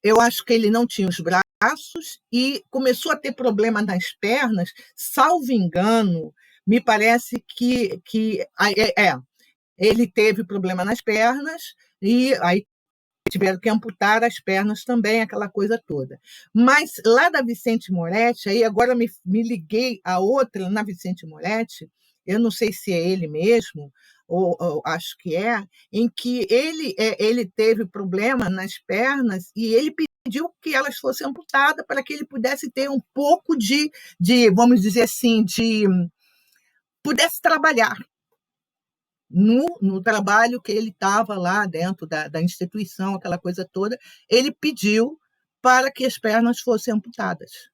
Eu acho que ele não tinha os braços e começou a ter problema nas pernas, salvo engano, me parece que ele teve problema nas pernas e aí tiveram que amputar as pernas também, aquela coisa toda. Mas lá da Vicente Moretti, aí agora me liguei a outra, na Vicente Moretti, eu não sei se é ele mesmo, ou acho que em que ele teve problema nas pernas e ele pediu que elas fossem amputadas para que ele pudesse ter um pouco de vamos dizer assim, pudesse trabalhar no trabalho que ele estava lá dentro da instituição, aquela coisa toda. Ele pediu para que as pernas fossem amputadas,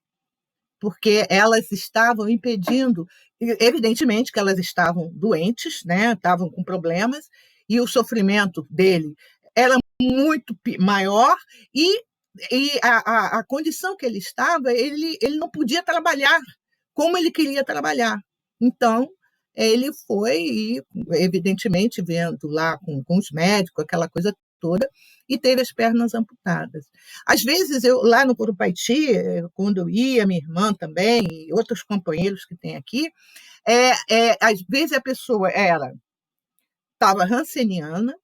porque elas estavam impedindo, evidentemente que elas estavam doentes, né? Estavam com problemas, e o sofrimento dele era muito maior, e a condição que ele estava, ele não podia trabalhar como ele queria trabalhar. Então, ele foi, e, evidentemente, vendo lá com os médicos, aquela coisa toda, e teve as pernas amputadas. Às vezes, lá no Curupaiti, quando eu ia, minha irmã também, e outros companheiros que tem aqui, às vezes a pessoa estava ranceniana,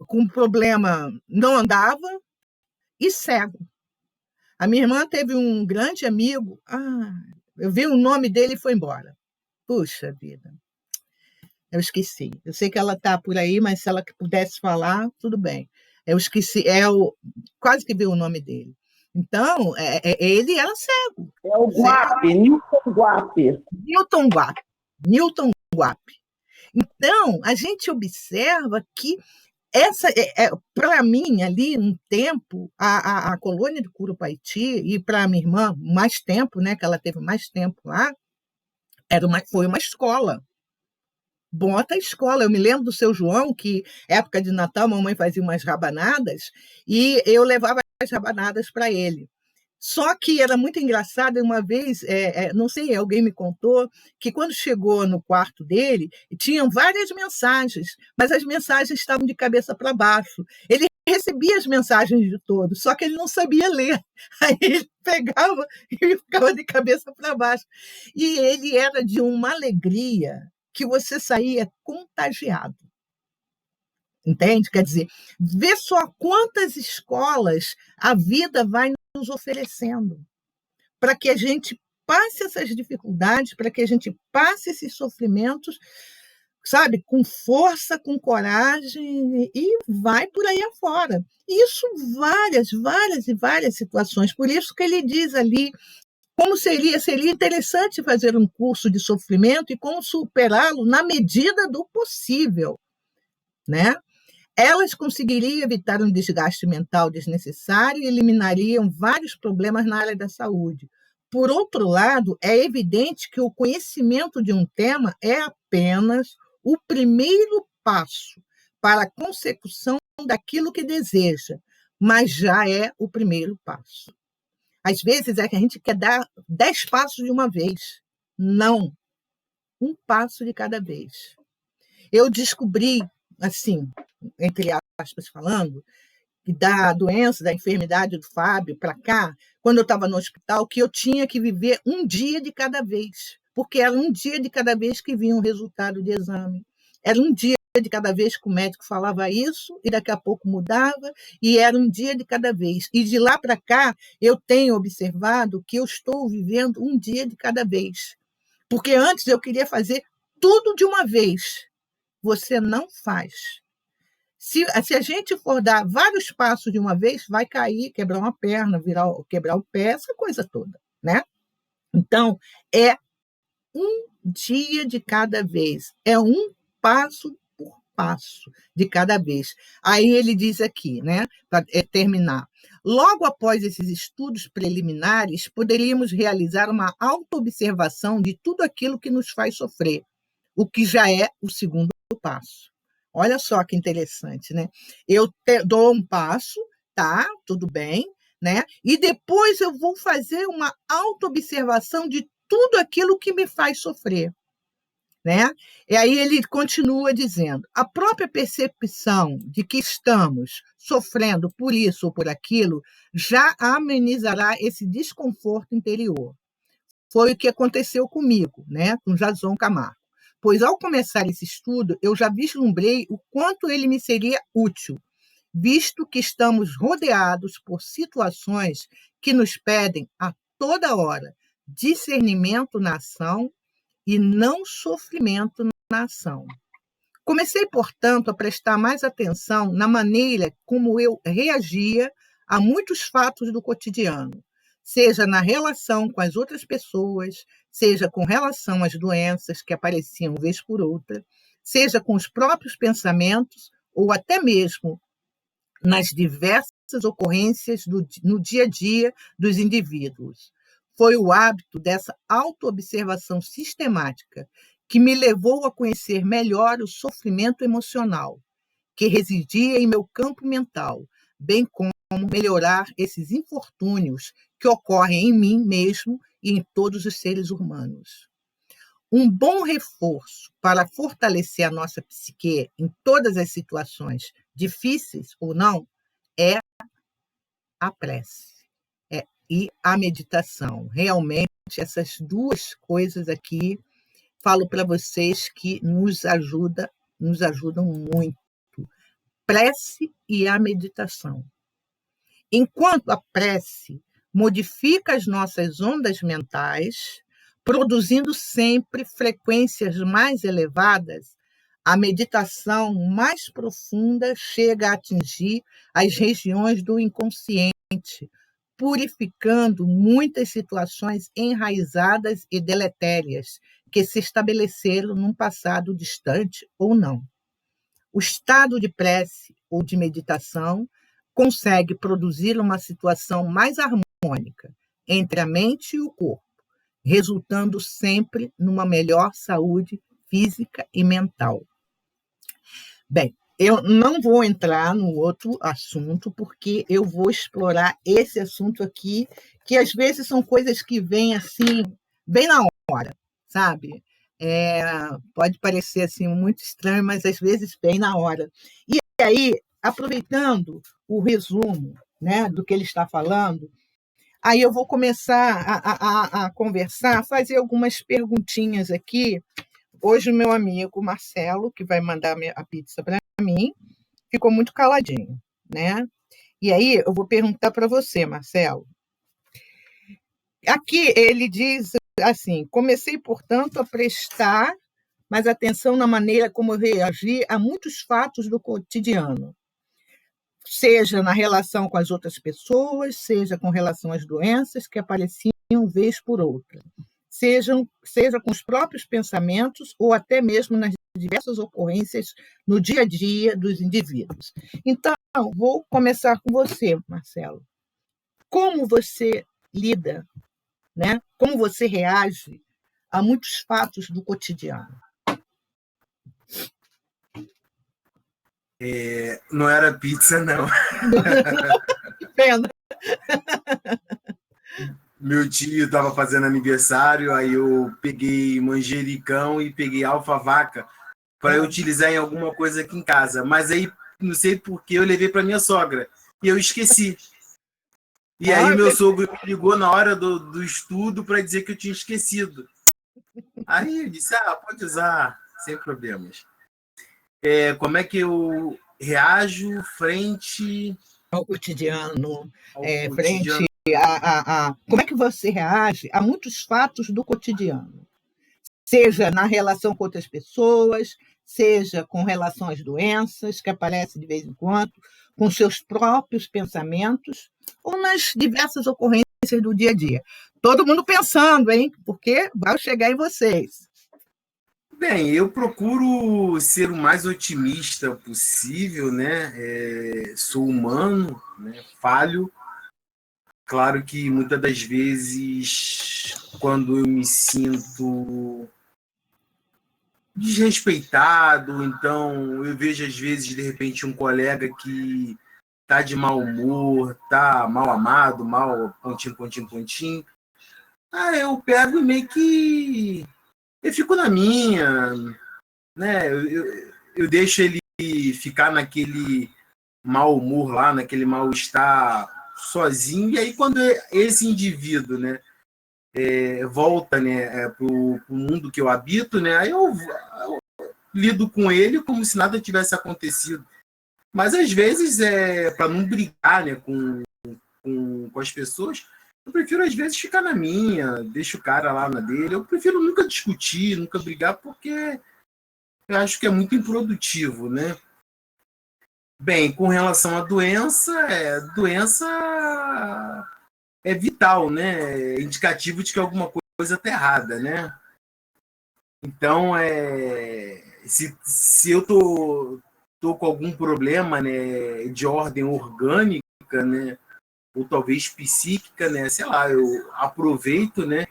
com problema, não andava, e cego. A minha irmã teve um grande amigo, eu vi o nome dele e foi embora. Puxa vida, eu esqueci. Eu sei que ela está por aí, mas se ela pudesse falar, tudo bem. Eu esqueci, quase que vi o nome dele. Então, ele era cego. É o Guape, Newton Guape. Newton Guape. Então, a gente observa que para mim, ali, um tempo, a colônia de Curupaiti, e para a minha irmã, mais tempo, né, que ela teve mais tempo lá, foi uma escola. Bota a escola. Eu me lembro do seu João, que, época de Natal, a mamãe fazia umas rabanadas, e eu levava as rabanadas para ele. Só que era muito engraçado, uma vez, não sei, alguém me contou, que quando chegou no quarto dele, tinham várias mensagens, mas as mensagens estavam de cabeça para baixo. Ele recebia as mensagens de todos, só que ele não sabia ler. Aí ele pegava e ficava de cabeça para baixo. E ele era de uma alegria que você saía contagiado. Entende? Quer dizer, vê só quantas escolas a vida vai nos oferecendo para que a gente passe essas dificuldades, para que a gente passe esses sofrimentos, sabe, com força, com coragem, e vai por aí afora. Isso várias e várias situações. Por isso que ele diz ali como seria interessante fazer um curso de sofrimento e como superá-lo na medida do possível, né? Elas conseguiriam evitar um desgaste mental desnecessário e eliminariam vários problemas na área da saúde. Por outro lado, é evidente que o conhecimento de um tema é apenas o primeiro passo para a consecução daquilo que deseja, mas já é o primeiro passo. Às vezes é que a gente quer dar 10 passos de uma vez. Não, um passo de cada vez. Eu descobri, assim, entre aspas falando, da doença, da enfermidade do Fábio para cá, quando eu estava no hospital, que eu tinha que viver um dia de cada vez, porque era um dia de cada vez que vinha o resultado de exame. Era um dia de cada vez que o médico falava isso, e daqui a pouco mudava, e era um dia de cada vez. E de lá para cá, eu tenho observado que eu estou vivendo um dia de cada vez. Porque antes eu queria fazer tudo de uma vez. Você não faz. Se a gente for dar vários passos de uma vez, vai cair, quebrar uma perna, quebrar o pé, essa coisa toda, né? Então, é um dia de cada vez, é um passo por passo de cada vez. Aí ele diz aqui, né, para terminar, logo após esses estudos preliminares, poderíamos realizar uma autoobservação de tudo aquilo que nos faz sofrer, o que já é o segundo passo. Olha só que interessante, né? Eu dou um passo, tá? Tudo bem, né? E depois eu vou fazer uma autoobservação de tudo aquilo que me faz sofrer, né? E aí ele continua dizendo: a própria percepção de que estamos sofrendo por isso ou por aquilo já amenizará esse desconforto interior. Foi o que aconteceu comigo, né? Com Jason Camargo. Pois, ao começar esse estudo, eu já vislumbrei o quanto ele me seria útil, visto que estamos rodeados por situações que nos pedem a toda hora discernimento na ação e não sofrimento na ação. Comecei, portanto, a prestar mais atenção na maneira como eu reagia a muitos fatos do cotidiano, seja na relação com as outras pessoas, seja com relação às doenças que apareciam vez por outra, seja com os próprios pensamentos ou até mesmo nas diversas ocorrências no dia a dia dos indivíduos. Foi o hábito dessa autoobservação sistemática que me levou a conhecer melhor o sofrimento emocional, que residia em meu campo mental, bem como melhorar esses infortúnios que ocorrem em mim mesmo e em todos os seres humanos. Um bom reforço para fortalecer a nossa psique em todas as situações, difíceis ou não, é a prece e a meditação. Realmente, essas duas coisas aqui, falo para vocês que nos ajudam muito. Prece e a meditação. Enquanto a prece modifica as nossas ondas mentais, produzindo sempre frequências mais elevadas, a meditação mais profunda chega a atingir as regiões do inconsciente, purificando muitas situações enraizadas e deletérias que se estabeleceram num passado distante ou não. O estado de prece ou de meditação consegue produzir uma situação mais harmônica entre a mente e o corpo, resultando sempre numa melhor saúde física e mental. Bem, eu não vou entrar no outro assunto, porque eu vou explorar esse assunto aqui, que às vezes são coisas que vêm assim, bem na hora, sabe? Pode parecer assim muito estranho, mas às vezes bem na hora. E aí, aproveitando o resumo, né, do que ele está falando, aí eu vou começar a conversar, fazer algumas perguntinhas aqui. Hoje o meu amigo Marcelo, que vai mandar a pizza para mim, ficou muito caladinho, né? E aí eu vou perguntar para você, Marcelo. Aqui ele diz assim: comecei, portanto, a prestar mais atenção na maneira como eu reagi a muitos fatos do cotidiano, seja na relação com as outras pessoas, seja com relação às doenças que apareciam vez por outra, seja com os próprios pensamentos ou até mesmo nas diversas ocorrências no dia a dia dos indivíduos. Então, vou começar com você, Marcelo. Como você lida, né? Como você reage a muitos fatos do cotidiano? Não era pizza, não. Pena. Meu tio estava fazendo aniversário, aí eu peguei manjericão e peguei alfavaca para eu utilizar em alguma coisa aqui em casa. Mas aí, não sei por que, eu levei para minha sogra e eu esqueci. E aí meu sogro me ligou na hora do estudo para dizer que eu tinha esquecido. Aí eu disse, pode usar, sem problemas. Como é que eu reajo frente ao cotidiano, cotidiano? Como é que você reage a muitos fatos do cotidiano? Seja na relação com outras pessoas, seja com relação às doenças que aparecem de vez em quando, com seus próprios pensamentos, ou nas diversas ocorrências do dia a dia. Todo mundo pensando, hein? Porque vai chegar em vocês. Bem, eu procuro ser o mais otimista possível, né? Sou humano, né? Falho. Claro que muitas das vezes, quando eu me sinto desrespeitado, então eu vejo às vezes, de repente, um colega que tá de mau humor, tá mal amado, mal pontinho, pontinho, pontinho. Eu pego e meio que eu fico na minha, né? Eu deixo ele ficar naquele mau humor lá, naquele mal-estar sozinho, e aí quando esse indivíduo, né, volta, né, para o mundo que eu habito, né, aí eu lido com ele como se nada tivesse acontecido. Mas às vezes, para não brigar, né, com as pessoas, eu prefiro às vezes ficar na minha, deixo o cara lá na dele. Eu prefiro nunca discutir, nunca brigar, porque eu acho que é muito improdutivo, né? Bem, com relação à doença, doença é vital, né? É indicativo de que alguma coisa está errada, né? Então, se eu tô com algum problema, né, de ordem orgânica, né, ou talvez psíquica, né, sei lá, eu aproveito, né,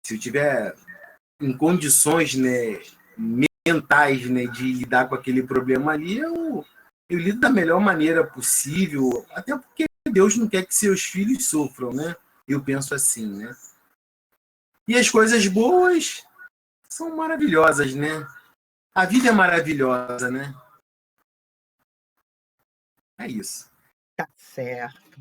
se eu tiver em condições, né, mentais, né, de lidar com aquele problema ali, eu lido da melhor maneira possível, até porque Deus não quer que seus filhos sofram, né? Eu penso assim, né? E as coisas boas são maravilhosas, né? A vida é maravilhosa, né? É isso. Tá certo.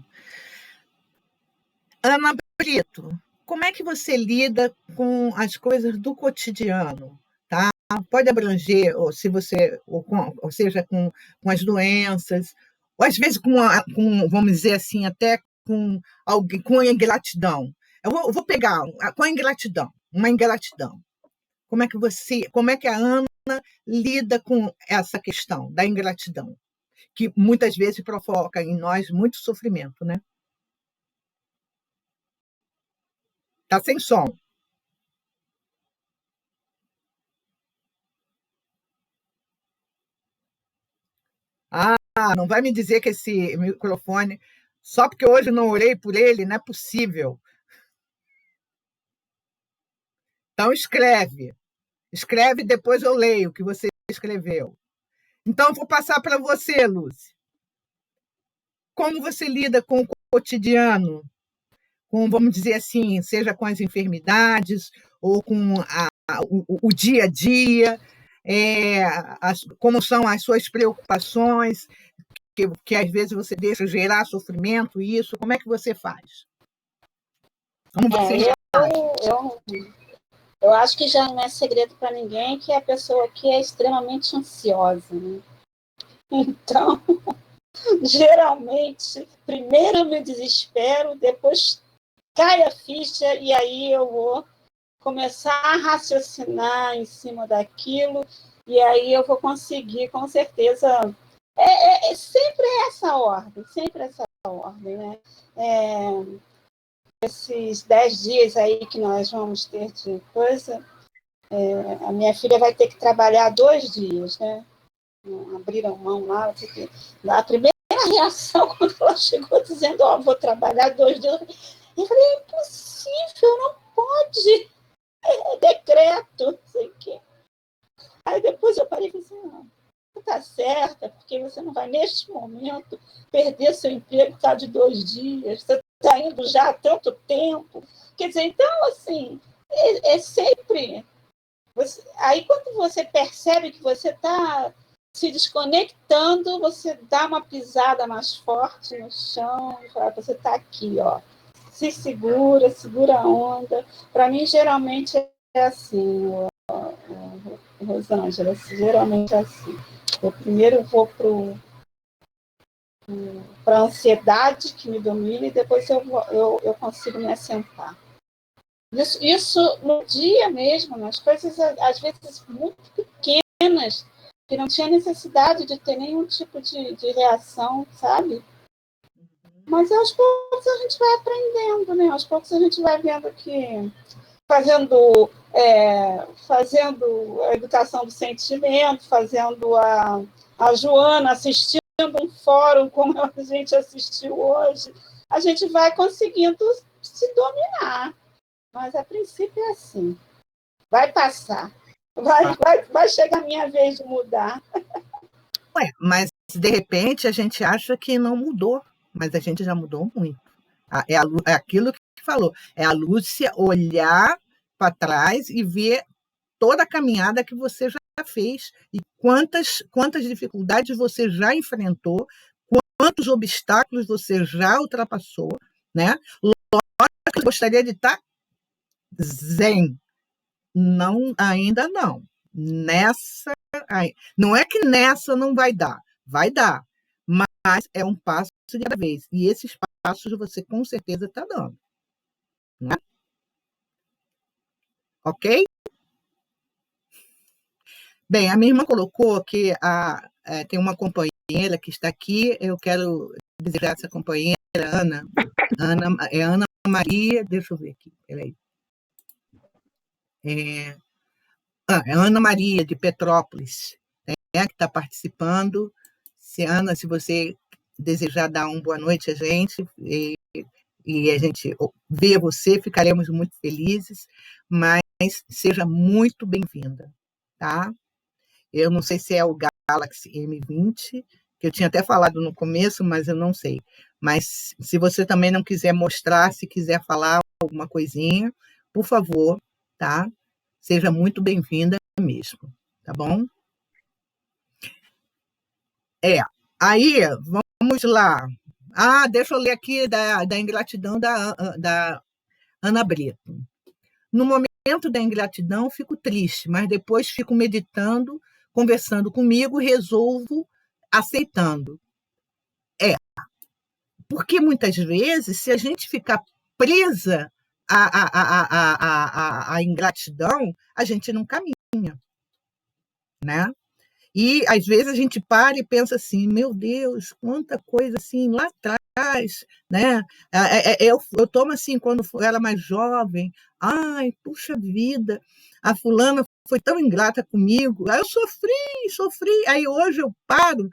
Ana Brito, como é que você lida com as coisas do cotidiano? Tá? Pode abranger, ou se você, ou seja, com as doenças, ou às vezes com, vamos dizer assim, até com alguém, com a ingratidão. Eu vou pegar com a ingratidão, uma ingratidão. Como é que a Ana lida com essa questão da ingratidão, que muitas vezes provoca em nós muito sofrimento, né? Tá sem som. Não vai me dizer que esse microfone, só porque hoje não orei por ele, não é possível. Então escreve. Escreve, depois eu leio o que você escreveu. Então, vou passar para você, Lúcia. Como você lida com o cotidiano? Com, vamos dizer assim, seja com as enfermidades ou com o dia a dia, como são as suas preocupações, que às vezes você deixa gerar sofrimento, isso, como é que você faz? Como você eu acho que já não é segredo para ninguém que é a pessoa que é extremamente ansiosa, né? Então, geralmente, primeiro eu me desespero, depois cai a ficha e aí eu vou começar a raciocinar em cima daquilo e aí eu vou conseguir, com certeza. Sempre essa ordem, né? Esses 10 dias aí que nós vamos ter de coisa, a minha filha vai ter que trabalhar 2 dias, né? Abriram mão lá, porque a primeira reação quando ela chegou dizendo, vou trabalhar 2 dias, eu falei, é impossível, não pode, é decreto, não sei o quê. Aí depois eu parei e falei assim, não, você está certa, porque você não vai, neste momento, perder seu emprego por causa de 2 dias, você está indo já há tanto tempo. Quer dizer, então, assim, sempre... Aí, quando você percebe que você está se desconectando, você dá uma pisada mais forte no chão e fala, você está aqui, ó. Se segura, segura a onda. Para mim, geralmente, é assim, Rosângela, geralmente é assim. Eu primeiro vou para a ansiedade que me domina e depois eu consigo me assentar. Isso no dia mesmo, nas coisas às vezes muito pequenas, que não tinha necessidade de ter nenhum tipo de reação, sabe? Mas aos poucos a gente vai aprendendo, né? Aos poucos a gente vai vendo que fazendo a educação do sentimento, fazendo a Joana assistindo um fórum como a gente assistiu hoje, a gente vai conseguindo se dominar. Mas a princípio é assim. Vai passar. Vai chegar a minha vez de mudar. Mas de repente a gente acha que não mudou, mas a gente já mudou muito. É aquilo que falou, é a Lúcia olhar para trás e ver toda a caminhada que você já fez e quantas dificuldades você já enfrentou, quantos obstáculos você já ultrapassou, né? Lógico que eu gostaria de estar zen. Não, ainda não. Não é que nessa não vai dar, mas é um passo de cada vez. E esses passos você com certeza está dando. Né? Ok? Bem, a minha irmã colocou que tem uma companheira que está aqui, eu quero desejar essa companheira, Ana Maria, deixa eu ver aqui, peraí. É Ana Maria, de Petrópolis, que está participando. Ana, se você desejar dar uma boa noite a gente, e a gente ver você, ficaremos muito felizes, mas seja muito bem-vinda, tá? Eu não sei se é o Galaxy M20, que eu tinha até falado no começo, mas eu não sei. Mas se você também não quiser mostrar, se quiser falar alguma coisinha, por favor, tá? Seja muito bem-vinda mesmo, tá bom? Aí, vamos lá. Deixa eu ler aqui da ingratidão da Ana Brito. No momento da ingratidão, fico triste, mas depois fico meditando, conversando comigo, resolvo aceitando. Porque muitas vezes, se a gente ficar presa à ingratidão, a gente não caminha, né? E às vezes a gente para e pensa assim, meu Deus, quanta coisa assim lá atrás, né? Eu tomo assim, quando eu era mais jovem, ai, puxa vida, a fulana foi tão ingrata comigo, aí eu sofri, aí hoje eu paro,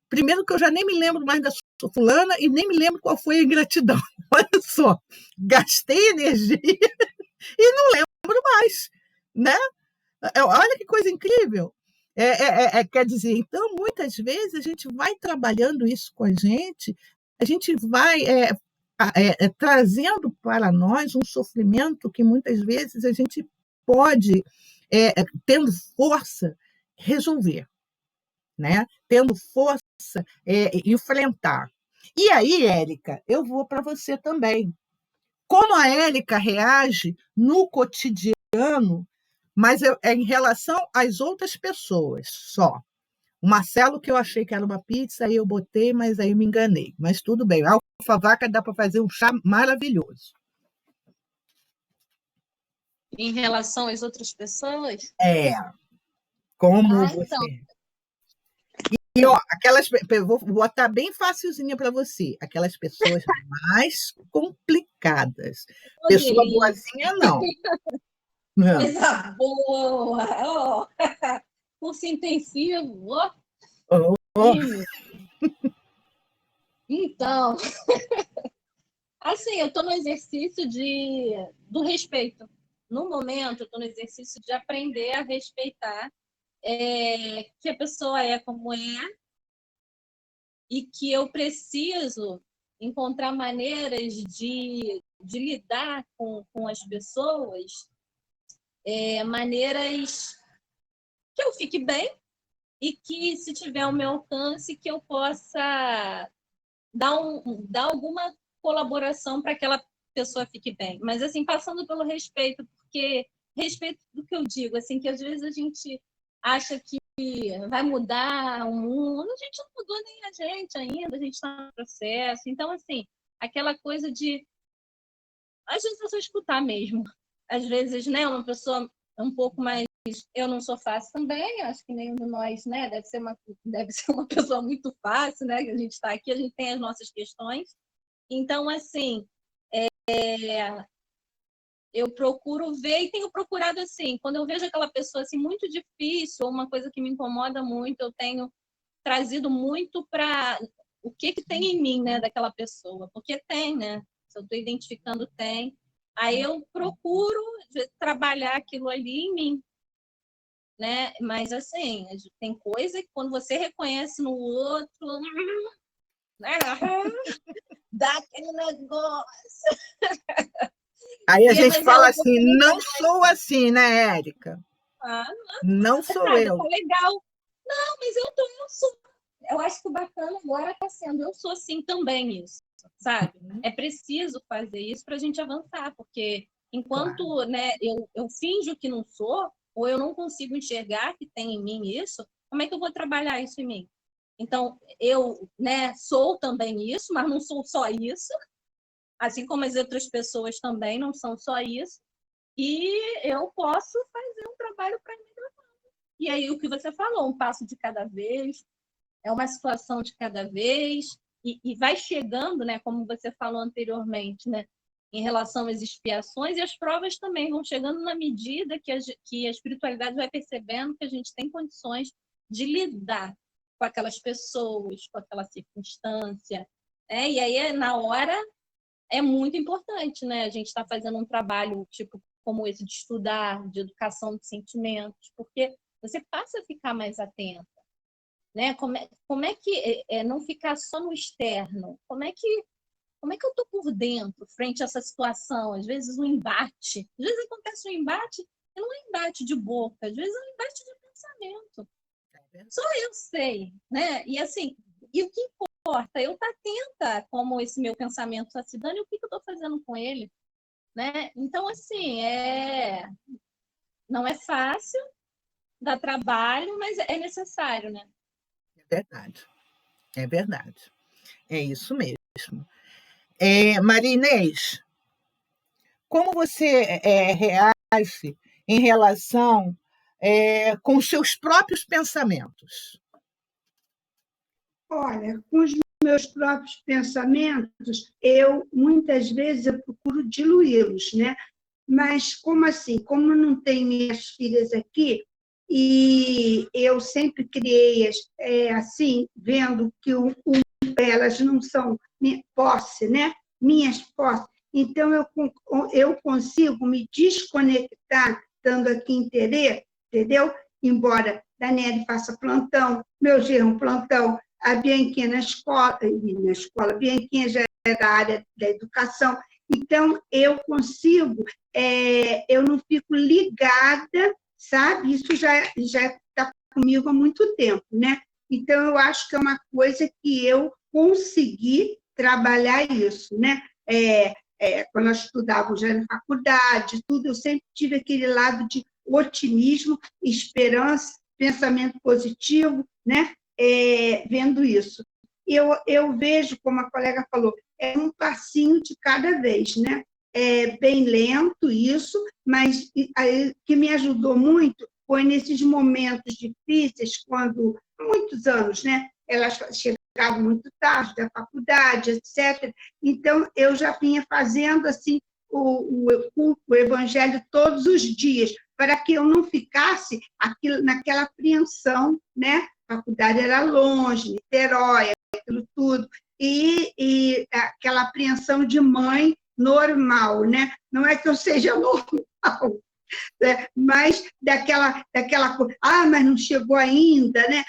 primeiro que eu já nem me lembro mais da fulana e nem me lembro qual foi a ingratidão, olha só, gastei energia e não lembro mais, né? Olha que coisa incrível. Quer dizer, então, muitas vezes a gente vai trabalhando isso com a gente vai trazendo para nós um sofrimento que muitas vezes a gente pode, tendo força, resolver, né? Tendo força, enfrentar. E aí, Érica, eu vou para você também. Como a Érica reage no cotidiano, mas é em relação às outras pessoas só. O Marcelo, que eu achei que era uma pizza, aí eu botei, mas aí me enganei. Mas tudo bem. Alfavaca dá para fazer um chá maravilhoso. Em relação às outras pessoas? Como Então. você... E, ó, eu vou botar bem facilzinha para você. Aquelas pessoas mais complicadas. Pessoa boazinha, não. Não. Coisa boa! Curso intensivo. Então, assim, eu estou no exercício do respeito. No momento, eu estou no exercício de aprender a respeitar que a pessoa é como é e que eu preciso encontrar maneiras de lidar com as pessoas, maneiras que eu fique bem e que, se tiver ao meu alcance, que eu possa dar alguma colaboração para que aquela pessoa fique bem. Mas, assim, passando pelo respeito, porque respeito do que eu digo, assim, que às vezes a gente acha que vai mudar o mundo, a gente não mudou nem a gente ainda, a gente está no processo. Então, assim, aquela coisa de, às vezes, é só escutar mesmo. Às vezes, né, uma pessoa um pouco mais... Eu não sou fácil também, acho que nenhum de nós, né, deve ser uma pessoa muito fácil, né, que a gente está aqui, a gente tem as nossas questões. Então, assim, eu procuro ver e tenho procurado, assim, quando eu vejo aquela pessoa assim, muito difícil, ou uma coisa que me incomoda muito, eu tenho trazido muito para o que tem em mim, né, daquela pessoa, porque tem, né, se eu estou identificando, tem. Aí eu procuro trabalhar aquilo ali em mim, né? Mas, assim, tem coisa que quando você reconhece no outro, né? Dá aquele negócio. Aí a gente fala assim, não sou assim, né, Érica? Não sou eu. Tá legal. Não, mas eu sou. Eu acho que o bacana agora está sendo, eu sou assim também isso, sabe? É preciso fazer isso para a gente avançar, porque enquanto, né, eu finjo que não sou, ou eu não consigo enxergar que tem em mim isso, como é que eu vou trabalhar isso em mim? Então, eu, né, sou também isso, mas não sou só isso, assim como as outras pessoas também não são só isso, e eu posso fazer um trabalho para mim. E aí, o que você falou, um passo de cada vez, é uma situação de cada vez, e vai chegando, né, como você falou anteriormente, né, em relação às expiações, e as provas também vão chegando na medida que a espiritualidade vai percebendo que a gente tem condições de lidar com aquelas pessoas, com aquela circunstância, né? E aí, na hora, é muito importante, né? A gente está fazendo um trabalho tipo como esse de estudar, de educação de sentimentos, porque você passa a ficar mais atenta, né? Como é que não ficar só no externo? Como é que eu estou por dentro, frente a essa situação? Às vezes um embate. Às vezes acontece um embate, e não é um embate de boca, às vezes é um embate de pensamento. Só eu sei, né? E assim, e o que importa? Eu estar atenta como esse meu pensamento está se dando e o que eu estou fazendo com ele, né? Então, assim, não é fácil, dá trabalho, mas é necessário, né? É verdade. É verdade. É isso mesmo. Maria Inês, como você reage em relação com os seus próprios pensamentos? Olha, com os meus próprios pensamentos, muitas vezes eu procuro diluí-los, né? Mas como assim? Como não tem minhas filhas aqui, e eu sempre criei assim, vendo que elas não são posse, né? Minhas posses. Então, eu consigo me desconectar, estando aqui em Terê, entendeu? Embora Daniele faça plantão, meu genro plantão, a Bianquinha na escola, a Bianquinha já é da área da educação. Então, eu consigo, eu não fico ligada, sabe? Isso já está comigo há muito tempo, né? Então, eu acho que é uma coisa que eu consegui trabalhar isso, né? Quando eu estudava já na faculdade, tudo, eu sempre tive aquele lado de otimismo, esperança, pensamento positivo, né? Vendo isso. Eu vejo, como a colega falou, é um passinho de cada vez, né? É bem lento isso, mas que me ajudou muito foi nesses momentos difíceis, quando, há muitos anos, né? Elas chegavam muito tarde da faculdade, etc. Então, eu já vinha fazendo assim o evangelho todos os dias, para que eu não ficasse naquela apreensão, né? A faculdade era longe, Niterói, aquilo tudo, e aquela apreensão de mãe normal, né? Não é que eu seja normal, né? Mas daquela coisa, mas não chegou ainda, né?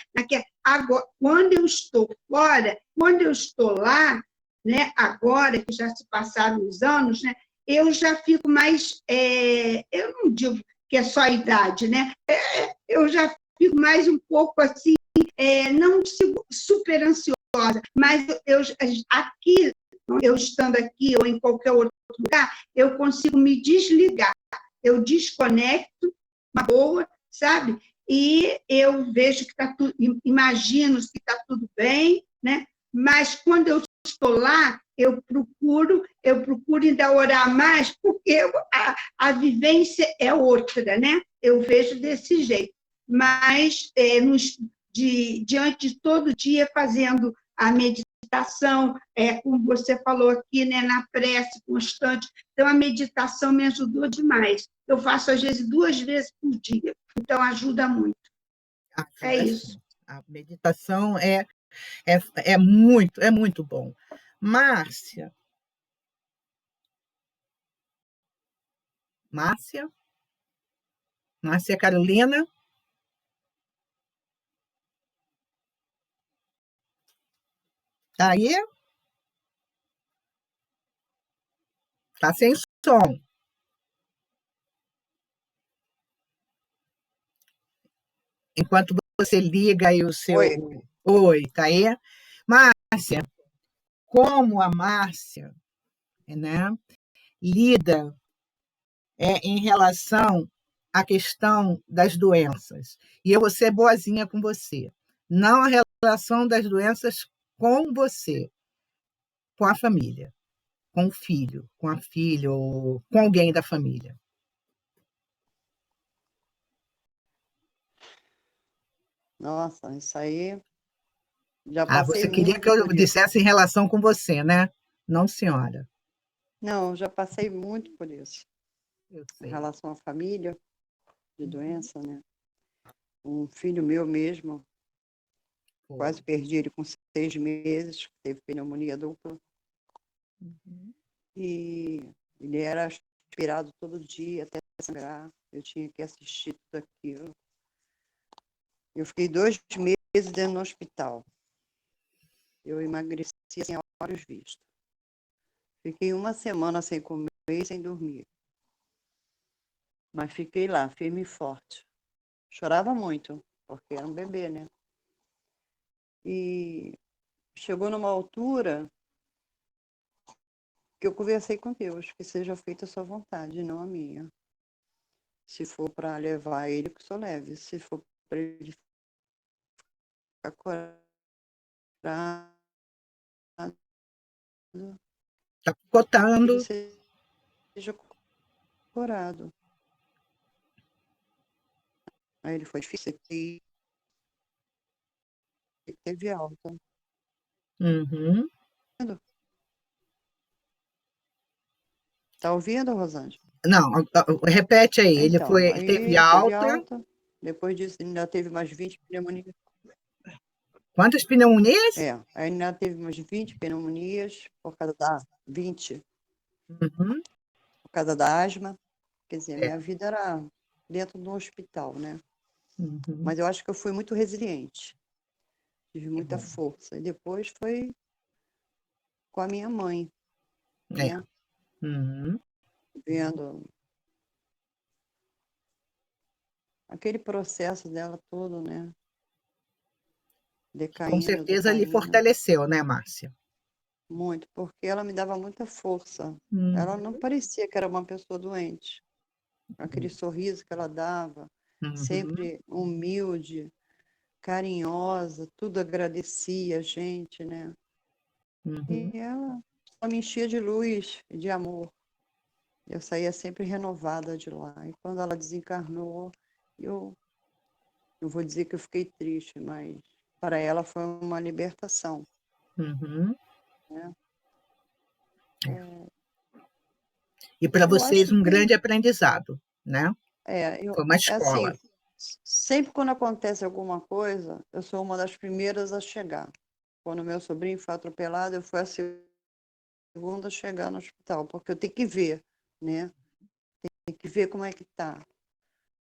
Agora, quando eu estou fora, quando eu estou lá, né? Agora que já se passaram os anos, né? Eu já fico mais, eu não digo que é só a idade, né? Eu já fico mais um pouco assim, não super ansiosa, mas aqui, eu estando aqui ou em qualquer outro lugar, eu consigo me desligar, eu desconecto, uma boa, sabe? E eu vejo que está tudo, imagino que está tudo bem, né? Mas quando eu estou lá, eu procuro ainda orar mais, porque a vivência é outra, né? Eu vejo desse jeito. Mas diante de todo dia fazendo a meditação, como você falou aqui, né, na prece constante. Então, a meditação me ajudou demais. Eu faço, às vezes, 2 vezes por dia. Então, ajuda muito. Ajuda Isso. sim. A meditação é muito bom. Márcia? Márcia? Márcia Carolina? Tá aí? Tá sem som. Enquanto você liga aí o seu... Oi. Oi, tá aí? Márcia, como a Márcia, né, lida em relação à questão das doenças. E eu vou ser boazinha com você. Não a relação das doenças com você, com a família, com o filho, com a filha, ou com alguém da família. Nossa, isso aí já Ah, passei você queria que muito eu por isso. dissesse em relação com você, né? Não, senhora. Não, já passei muito por isso. Eu Em sei. relação à família, de Uhum. doença, né? Um filho meu mesmo, quase perdi ele com 6 meses, teve pneumonia dupla. Uhum. E ele era aspirado todo dia até sangrar. Eu tinha que assistir tudo aquilo. Eu fiquei 2 meses dentro do hospital. Eu emagreci sem olhos vistos. Fiquei 1 semana sem comer e sem dormir. Mas fiquei lá, firme e forte. Chorava muito, porque era um bebê, né? E chegou numa altura que eu conversei com Deus, que seja feita a sua vontade, não a minha. Se for para levar ele, que o senhor leve. Se for para ele ficar curado, Está que ele cotando. seja curado. Aí ele foi difícil, e teve alta. Uhum. Tá ouvindo, Rosângela? Não, repete aí. Ele Então, teve aí teve alta. alta. Depois disso, ainda teve mais 20 pneumonias. Quantas pneumonias? Aí ainda teve umas 20 pneumonias por causa da 20, Uhum. por causa da asma. Quer dizer, É. minha vida era dentro do hospital, né? Uhum. Mas eu acho que eu fui muito resiliente. Tive muita bom. força. E depois foi com a minha mãe, É. né? Uhum. Vendo aquele processo dela todo, né? Com Decaindo, certeza lhe decaindo. fortaleceu, né, Márcia? Muito, porque ela me dava muita força. Ela não parecia que era uma pessoa doente. Aquele sorriso que ela dava, Uhum. sempre humilde, carinhosa, tudo agradecia a gente, né? Uhum. E ela só me enchia de luz, de amor. Eu saía sempre renovada de lá. E quando ela desencarnou, eu não vou dizer que eu fiquei triste, mas para ela foi uma libertação, Uhum. né? E para Eu vocês acho um que grande aprendizado, né? Foi uma é assim, escola. sempre quando acontece alguma coisa, eu sou uma das primeiras a chegar. Quando meu sobrinho foi atropelado, eu fui a segunda a chegar no hospital, porque eu tenho que ver, né? Tem que ver como é que tá.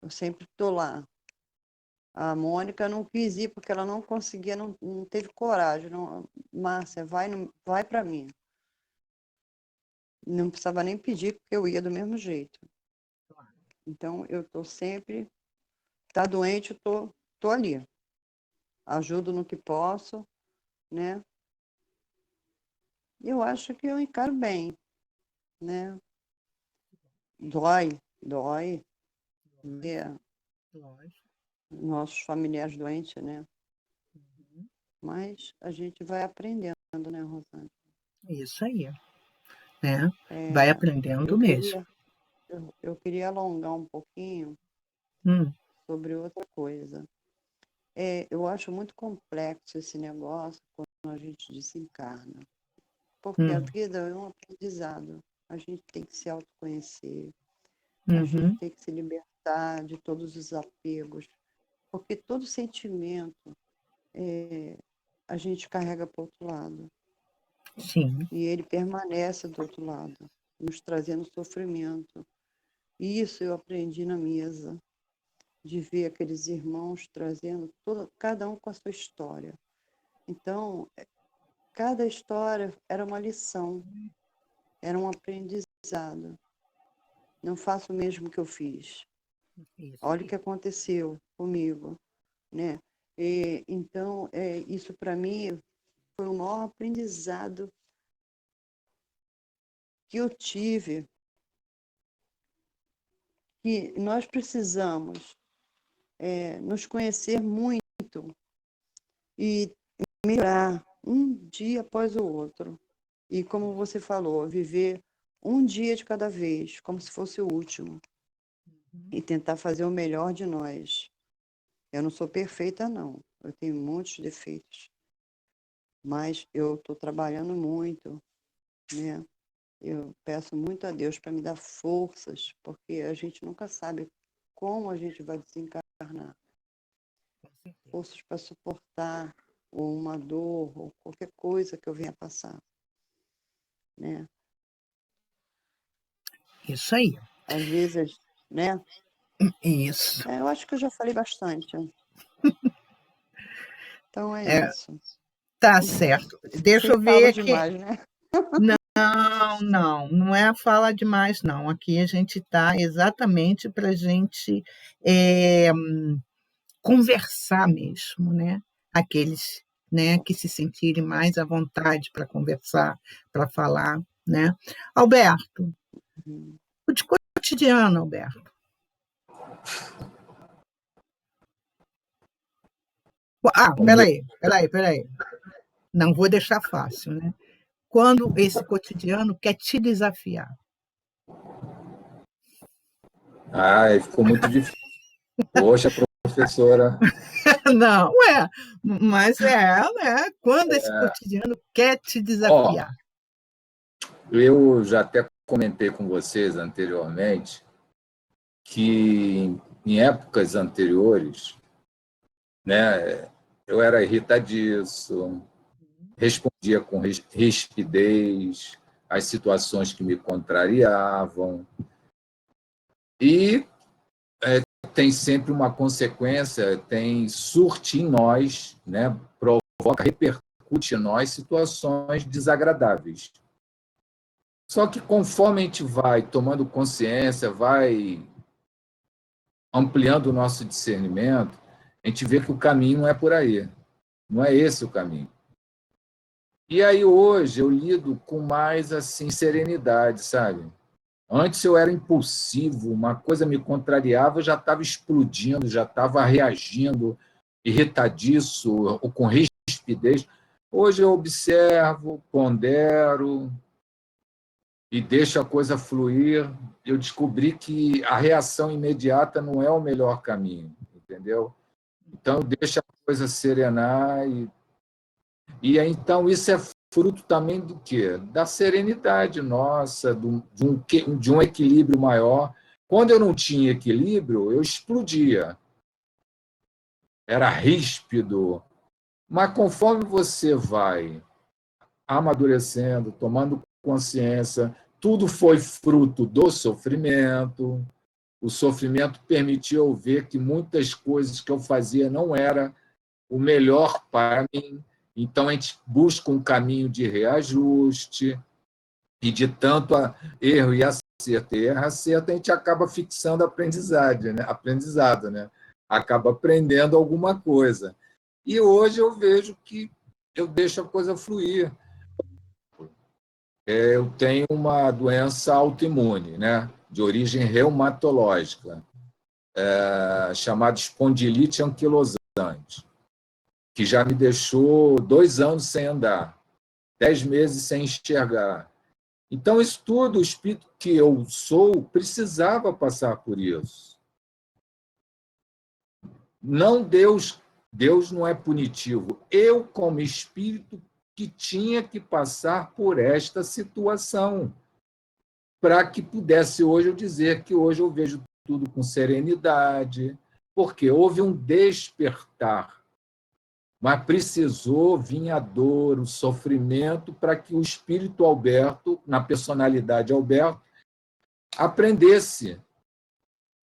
Eu sempre estou lá. A Mônica não quis ir porque ela não conseguia, não teve coragem. Não, Márcia, vai para mim. Não precisava nem pedir, porque eu ia do mesmo jeito. Então, eu estou sempre... Está doente, eu tô ali. Ajudo no que posso, né? Eu acho que eu encaro bem, né? Dói ver Lógico. nossos familiares doentes, né? Mas a gente vai aprendendo, né, Rosane? Isso aí, né? Vai aprendendo Eu mesmo. eu queria alongar um pouquinho Hum, sobre outra coisa. Eu acho muito complexo esse negócio quando a gente desencarna, porque a hum, vida é um aprendizado. A gente tem que se autoconhecer, a gente uhum, tem que se libertar de todos os apegos, porque todo sentimento a gente carrega para o outro lado, sim, e ele permanece do outro lado, nos trazendo sofrimento. E isso eu aprendi na mesa, de ver aqueles irmãos trazendo cada um com a sua história. Então, cada história era uma lição, era um aprendizado. Não faço o mesmo que eu fiz. isso Olha o aí. que aconteceu comigo, né? Então, isso para mim foi o maior aprendizado que eu tive, que nós precisamos nos conhecer muito e melhorar um dia após o outro. E como você falou, viver um dia de cada vez, como se fosse o último, e tentar fazer o melhor de nós. Eu não sou perfeita, não. Eu tenho muitos defeitos, mas eu estou trabalhando muito, né? Eu peço muito a Deus para me dar forças, porque a gente nunca sabe como a gente vai desencarnar. Forças para suportar ou uma dor ou qualquer coisa que eu venha passar, né? Isso aí. Às vezes, né? Isso. Eu acho que eu já falei bastante. Então é É, isso. tá certo. Deixa eu Sempre falo ver aqui. demais, né? Não é fala demais, não. Aqui a gente está exatamente para a gente é, conversar mesmo, né? Aqueles, né, que se sentirem mais à vontade para conversar, para falar, né? Alberto, o de cotidiano, Alberto. Vamos ver. Peraí. Não vou deixar fácil, né? Quando esse cotidiano quer te desafiar. Ai, ficou muito difícil. Poxa, professora. Não, mas né? Quando esse cotidiano quer te Ó, desafiar. eu já até comentei com vocês anteriormente que em épocas anteriores, né, eu era irritadiço, respondia com rispidez às situações que me contrariavam, e tem sempre uma consequência, surte em nós, né, provoca, repercute em nós situações desagradáveis. Só que conforme a gente vai tomando consciência, vai ampliando o nosso discernimento, a gente vê que o caminho não é por aí, não é esse o caminho. E aí hoje eu lido com mais assim serenidade, sabe? Antes eu era impulsivo, uma coisa me contrariava, eu já estava explodindo, já estava reagindo, irritadiço ou com rispidez. Hoje eu observo, pondero e deixo a coisa fluir. Eu descobri que a reação imediata não é o melhor caminho, entendeu? Então, deixa a coisa serenar. E então, isso é fruto também do quê? Da serenidade nossa, de um equilíbrio maior. Quando eu não tinha equilíbrio, eu explodia. Era ríspido. Mas conforme você vai amadurecendo, tomando consciência, tudo foi fruto do sofrimento. O sofrimento permitiu eu ver que muitas coisas que eu fazia não era o melhor para mim. Então, a gente busca um caminho de reajuste, e de tanto erro e acerto, a gente acaba fixando aprendizado, né? Acaba aprendendo alguma coisa. E hoje eu vejo que eu deixo a coisa fluir. Eu tenho uma doença autoimune, né? De origem reumatológica, chamada espondilite anquilosante, que já me deixou 2 anos sem andar, 10 meses sem enxergar. Então, isso tudo, o espírito que eu sou, precisava passar por isso. Não Deus não é punitivo. Eu, como espírito, que tinha que passar por esta situação, para que pudesse hoje eu dizer que hoje eu vejo tudo com serenidade, porque houve um despertar, mas precisou vir a dor, o sofrimento, para que o espírito Alberto, na personalidade Alberto, aprendesse,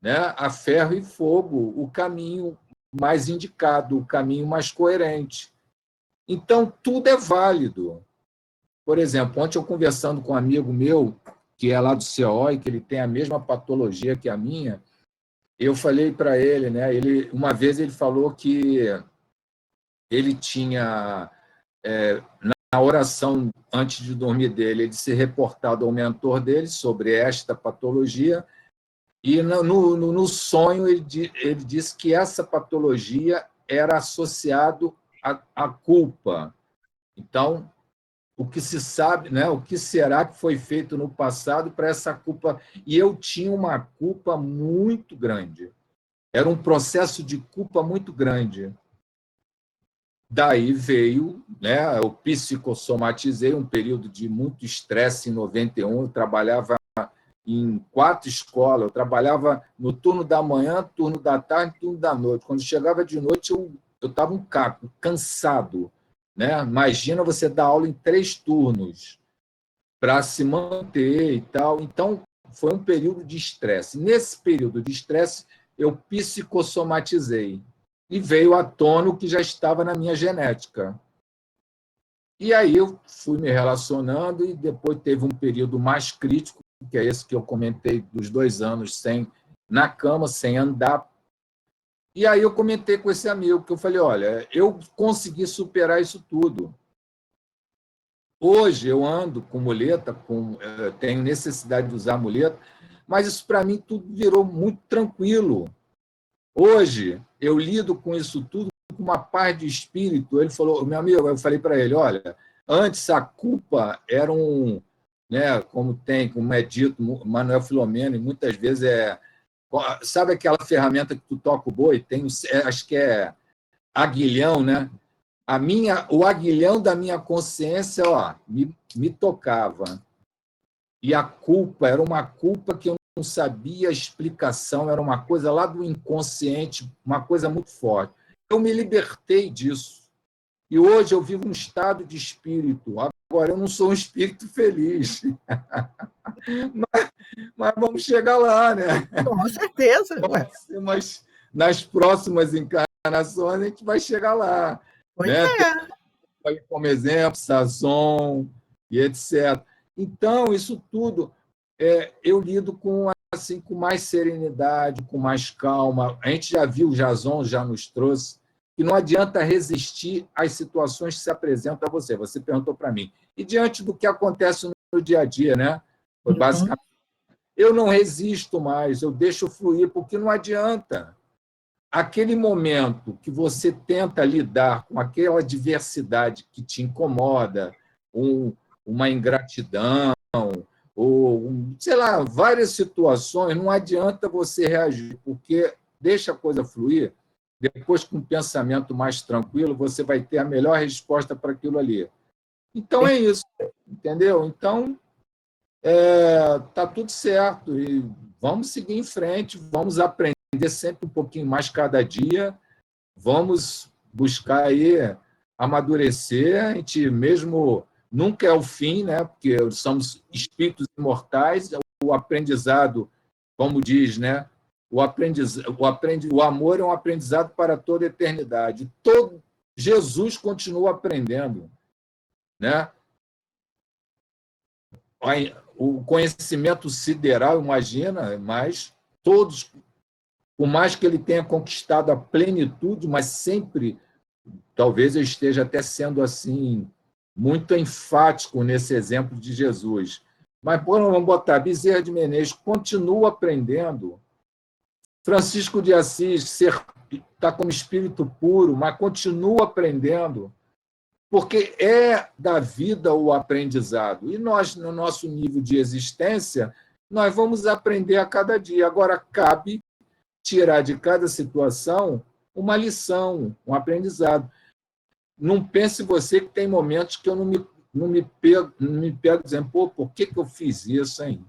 né, a ferro e fogo o caminho mais indicado, o caminho mais coerente. Então, tudo é válido. Por exemplo, ontem eu conversando com um amigo meu, que é lá do COI, que ele tem a mesma patologia que a minha, eu falei para ele, né, uma vez ele falou que ele tinha, na oração antes de dormir dele, ele se reportado ao mentor dele sobre esta patologia, e no sonho ele disse que essa patologia era associado à culpa. Então, o que se sabe, né, o que será que foi feito no passado para essa culpa? E eu tinha uma culpa muito grande. Era um processo de culpa muito grande. Daí veio, né, eu psicossomatizei um período de muito estresse em 91, eu trabalhava em 4 escolas, eu trabalhava no turno da manhã, turno da tarde, turno da noite. Quando chegava de noite, eu estava um caco, cansado, né? Imagina você dar aula em 3 turnos para se manter e tal. Então, foi um período de estresse. Nesse período de estresse, eu psicossomatizei e veio à tona o que já estava na minha genética. E aí eu fui me relacionando e depois teve um período mais crítico, que é esse que eu comentei, dos 2 anos na cama, sem andar. E aí eu comentei com esse amigo, que eu falei, olha, eu consegui superar isso tudo. Hoje eu ando com muleta, tenho necessidade de usar muleta, mas isso para mim tudo virou muito tranquilo. Hoje eu lido com isso tudo com uma paz de espírito. Ele falou, meu amigo, eu falei para ele, olha, antes a culpa era né, como é dito, Manuel Filomeno, e muitas vezes sabe aquela ferramenta que tu toca o boi? Tem, acho que é aguilhão, né? O aguilhão da minha consciência, me tocava. E a culpa era uma culpa que eu não sabia a explicação, era uma coisa lá do inconsciente, uma coisa muito forte. Eu me libertei disso. E hoje eu vivo um estado de espírito. Agora, eu não sou um espírito feliz. mas vamos chegar lá, né? Com certeza. Mas nas próximas encarnações, a gente vai chegar lá. Pois né? é. Como exemplo, Sazon e etc. Então, isso tudo eu lido com mais serenidade, com mais calma. A gente já viu, o Jason já nos trouxe, que não adianta resistir às situações que se apresentam a você. Você perguntou para mim. E diante do que acontece no dia a dia, né? Foi basicamente, eu não resisto mais, eu deixo fluir, porque não adianta. aquele momento que você tenta lidar com aquela diversidade que te incomoda, uma ingratidão, ou, sei lá, várias situações, não adianta você reagir, porque deixa a coisa fluir, depois, com um pensamento mais tranquilo, você vai ter a melhor resposta para aquilo ali. Então, é isso, entendeu? Então, tá tudo certo, e vamos seguir em frente, vamos aprender sempre um pouquinho mais cada dia, vamos buscar aí amadurecer, a gente mesmo nunca é o fim, né? Porque somos espíritos imortais, o aprendizado, como diz, né? O amor é um aprendizado para toda a eternidade. Jesus continua aprendendo, né? O conhecimento sideral, imagina, mas todos, por mais que ele tenha conquistado a plenitude, mas sempre, talvez eu esteja até sendo assim muito enfático nesse exemplo de Jesus. Mas, vamos botar, Bezerra de Menezes continua aprendendo. Francisco de Assis está como espírito puro, mas continua aprendendo, porque é da vida o aprendizado. E nós, no nosso nível de existência, nós vamos aprender a cada dia. Agora, cabe tirar de cada situação uma lição, um aprendizado. Não pense você que tem momentos que eu não me pego dizendo, pô, por que eu fiz isso, hein?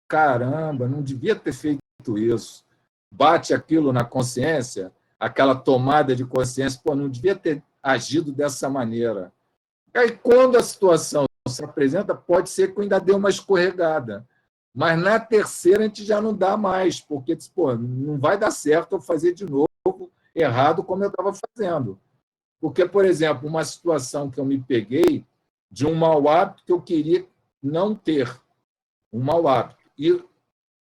Caramba, não devia ter feito isso. Bate aquilo na consciência, aquela tomada de consciência, pô, não devia ter agido dessa maneira. Aí, quando a situação se apresenta, pode ser que eu ainda dê uma escorregada. Mas na terceira a gente já não dá mais, porque pô, não vai dar certo eu fazer de novo errado como eu estava fazendo. Porque, por exemplo, uma situação que eu me peguei de um mau hábito que eu queria não ter, um mau hábito. E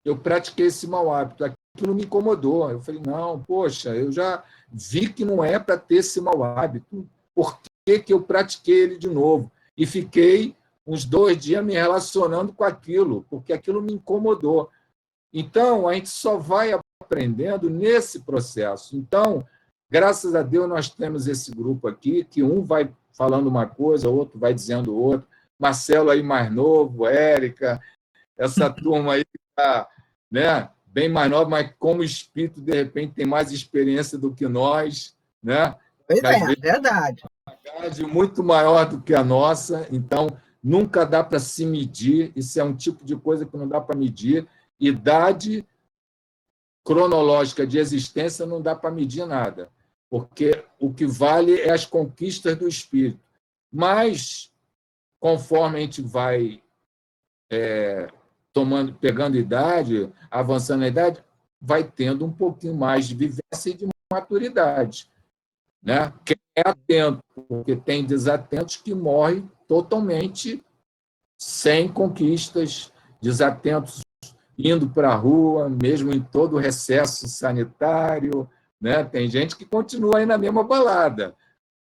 eu pratiquei esse mau hábito. Aquilo me incomodou. Eu falei, não, poxa, eu já vi que não é para ter esse mau hábito. Por que eu pratiquei ele de novo? E fiquei uns 2 dias me relacionando com aquilo, porque aquilo me incomodou. Então, a gente só vai aprendendo nesse processo. Então, graças a Deus, nós temos esse grupo aqui, que um vai falando uma coisa, o outro vai dizendo outra. Marcelo aí mais novo, Érica, essa turma aí que está, né, bem mais nova, mas como espírito, de repente, tem mais experiência do que nós, né? Pois Às é, vezes, verdade. muito maior do que a nossa, então nunca dá para se medir, isso é um tipo de coisa que não dá para medir. Idade cronológica de existência não dá para medir nada, porque o que vale é as conquistas do espírito. Mas, conforme a gente vai pegando idade, avançando na idade, vai tendo um pouquinho mais de vivência e de maturidade, né? Quem é atento, porque tem desatentos que morrem totalmente sem conquistas, desatentos indo para a rua, mesmo em todo o recesso sanitário, né? Tem gente que continua aí na mesma balada,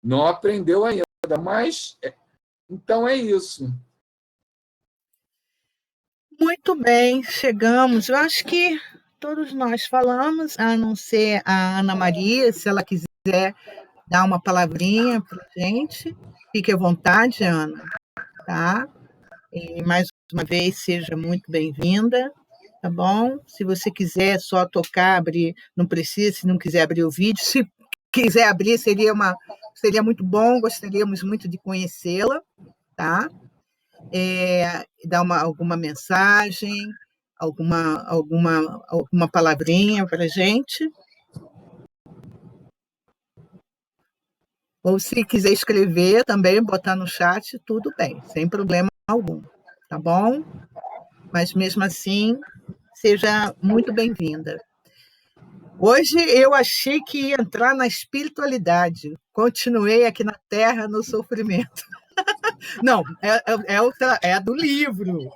não aprendeu ainda, mas então é isso. Muito bem, chegamos. Eu acho que todos nós falamos, a não ser a Ana Maria, se ela quiser dar uma palavrinha para a gente. Fique à vontade, Ana, tá? E mais uma vez, seja muito bem-vinda, tá bom? Se você quiser só tocar, abrir, não precisa, se não quiser abrir o vídeo, se quiser abrir, seria muito bom, gostaríamos muito de conhecê-la, tá? Dar alguma mensagem, alguma palavrinha para a gente. Ou se quiser escrever também, botar no chat, tudo bem, sem problema algum, tá bom? Mas mesmo assim, seja muito bem-vinda. Hoje eu achei que ia entrar na espiritualidade, continuei aqui na Terra no sofrimento. Não, é do livro,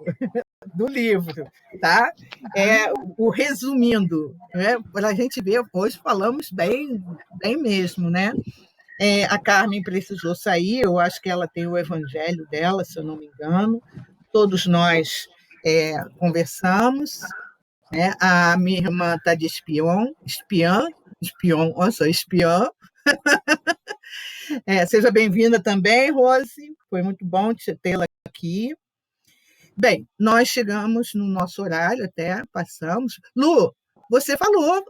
tá? O resumindo, né? Para a gente ver, hoje falamos bem mesmo, né? A Carmen precisou sair, eu acho que ela tem o evangelho dela, se eu não me engano. Todos nós conversamos, né? A minha irmã está de espiã, Espião, nossa, espiã. Seja bem-vinda também, Rose. Foi muito bom tê-la aqui. Bem, nós chegamos no nosso horário, até passamos. Lu, você falou.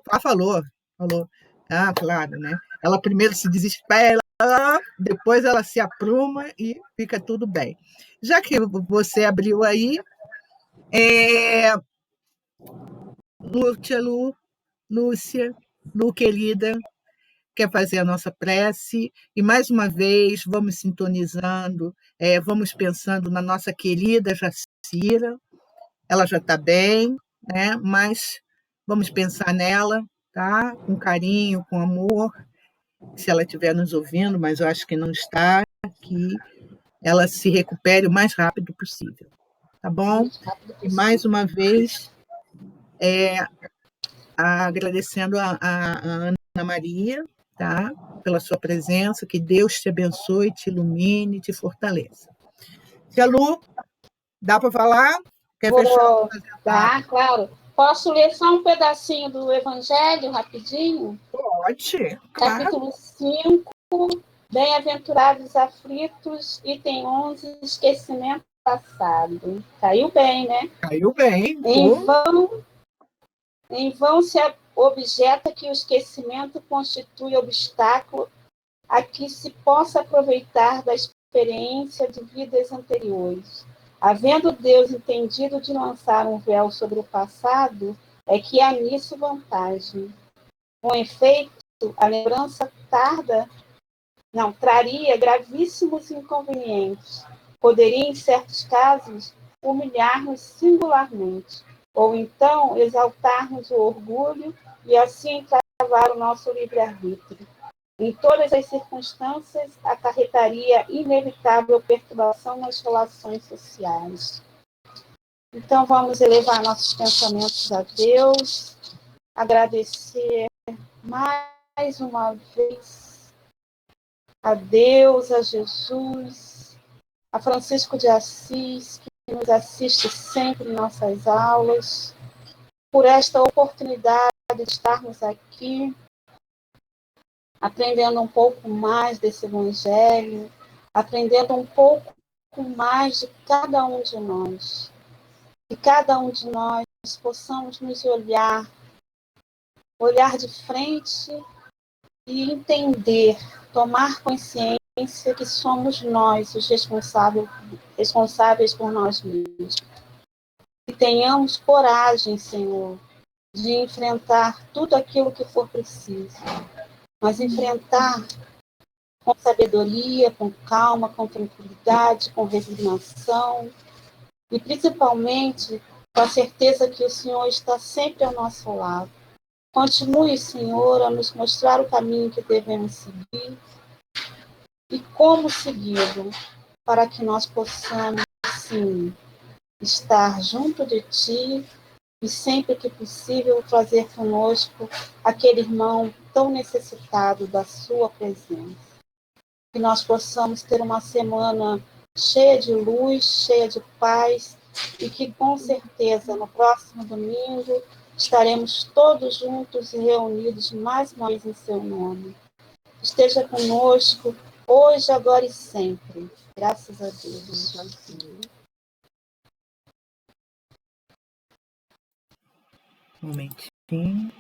Falou. Ah, claro, né? Ela primeiro se desespera, depois ela se apruma e fica tudo bem. Já que você abriu aí, Lúcia, Lu, querida, quer fazer a nossa prece, e mais uma vez vamos sintonizando, vamos pensando na nossa querida Jacira. Ela já está bem, né? Mas vamos pensar nela, tá? Com carinho, com amor, se ela estiver nos ouvindo, mas eu acho que não está, que ela se recupere o mais rápido possível, tá bom? E mais uma vez, agradecendo a Ana Maria, tá? Pela sua presença, que Deus te abençoe, te ilumine, te fortaleça. Tia Lu, dá para falar? Quer fechar? Tá, claro. Posso ler só um pedacinho do Evangelho, rapidinho? Pode, claro. Capítulo 5, Bem-aventurados aflitos, item 11, esquecimento passado. Caiu bem, né? Caiu bem. Em vão se objeta que o esquecimento constitui obstáculo a que se possa aproveitar da experiência de vidas anteriores. Havendo Deus entendido de lançar um véu sobre o passado, é que há nisso vantagem. Com efeito, a lembrança traria gravíssimos inconvenientes. Poderia, em certos casos, humilhar-nos singularmente, ou então exaltar-nos o orgulho e assim entravar o nosso livre-arbítrio. Em todas as circunstâncias, acarretaria inevitável perturbação nas relações sociais. Então, vamos elevar nossos pensamentos a Deus, agradecer mais uma vez a Deus, a Jesus, a Francisco de Assis, que nos assiste sempre em nossas aulas, por esta oportunidade de estarmos aqui, aprendendo um pouco mais desse Evangelho, aprendendo um pouco mais de cada um de nós. Que cada um de nós possamos nos olhar de frente e entender, tomar consciência que somos nós os responsáveis por nós mesmos. Que tenhamos coragem, Senhor, de enfrentar tudo aquilo que for preciso, mas enfrentar com sabedoria, com calma, com tranquilidade, com resignação e principalmente com a certeza que o Senhor está sempre ao nosso lado. Continue, Senhor, a nos mostrar o caminho que devemos seguir e como segui-lo, para que nós possamos, sim, estar junto de Ti e sempre que possível trazer conosco aquele irmão tão necessitado da Sua presença. Que nós possamos ter uma semana cheia de luz, cheia de paz, e que com certeza no próximo domingo estaremos todos juntos e reunidos mais uma vez em seu nome. Esteja conosco hoje, agora e sempre. Graças a Deus. Um momentinho.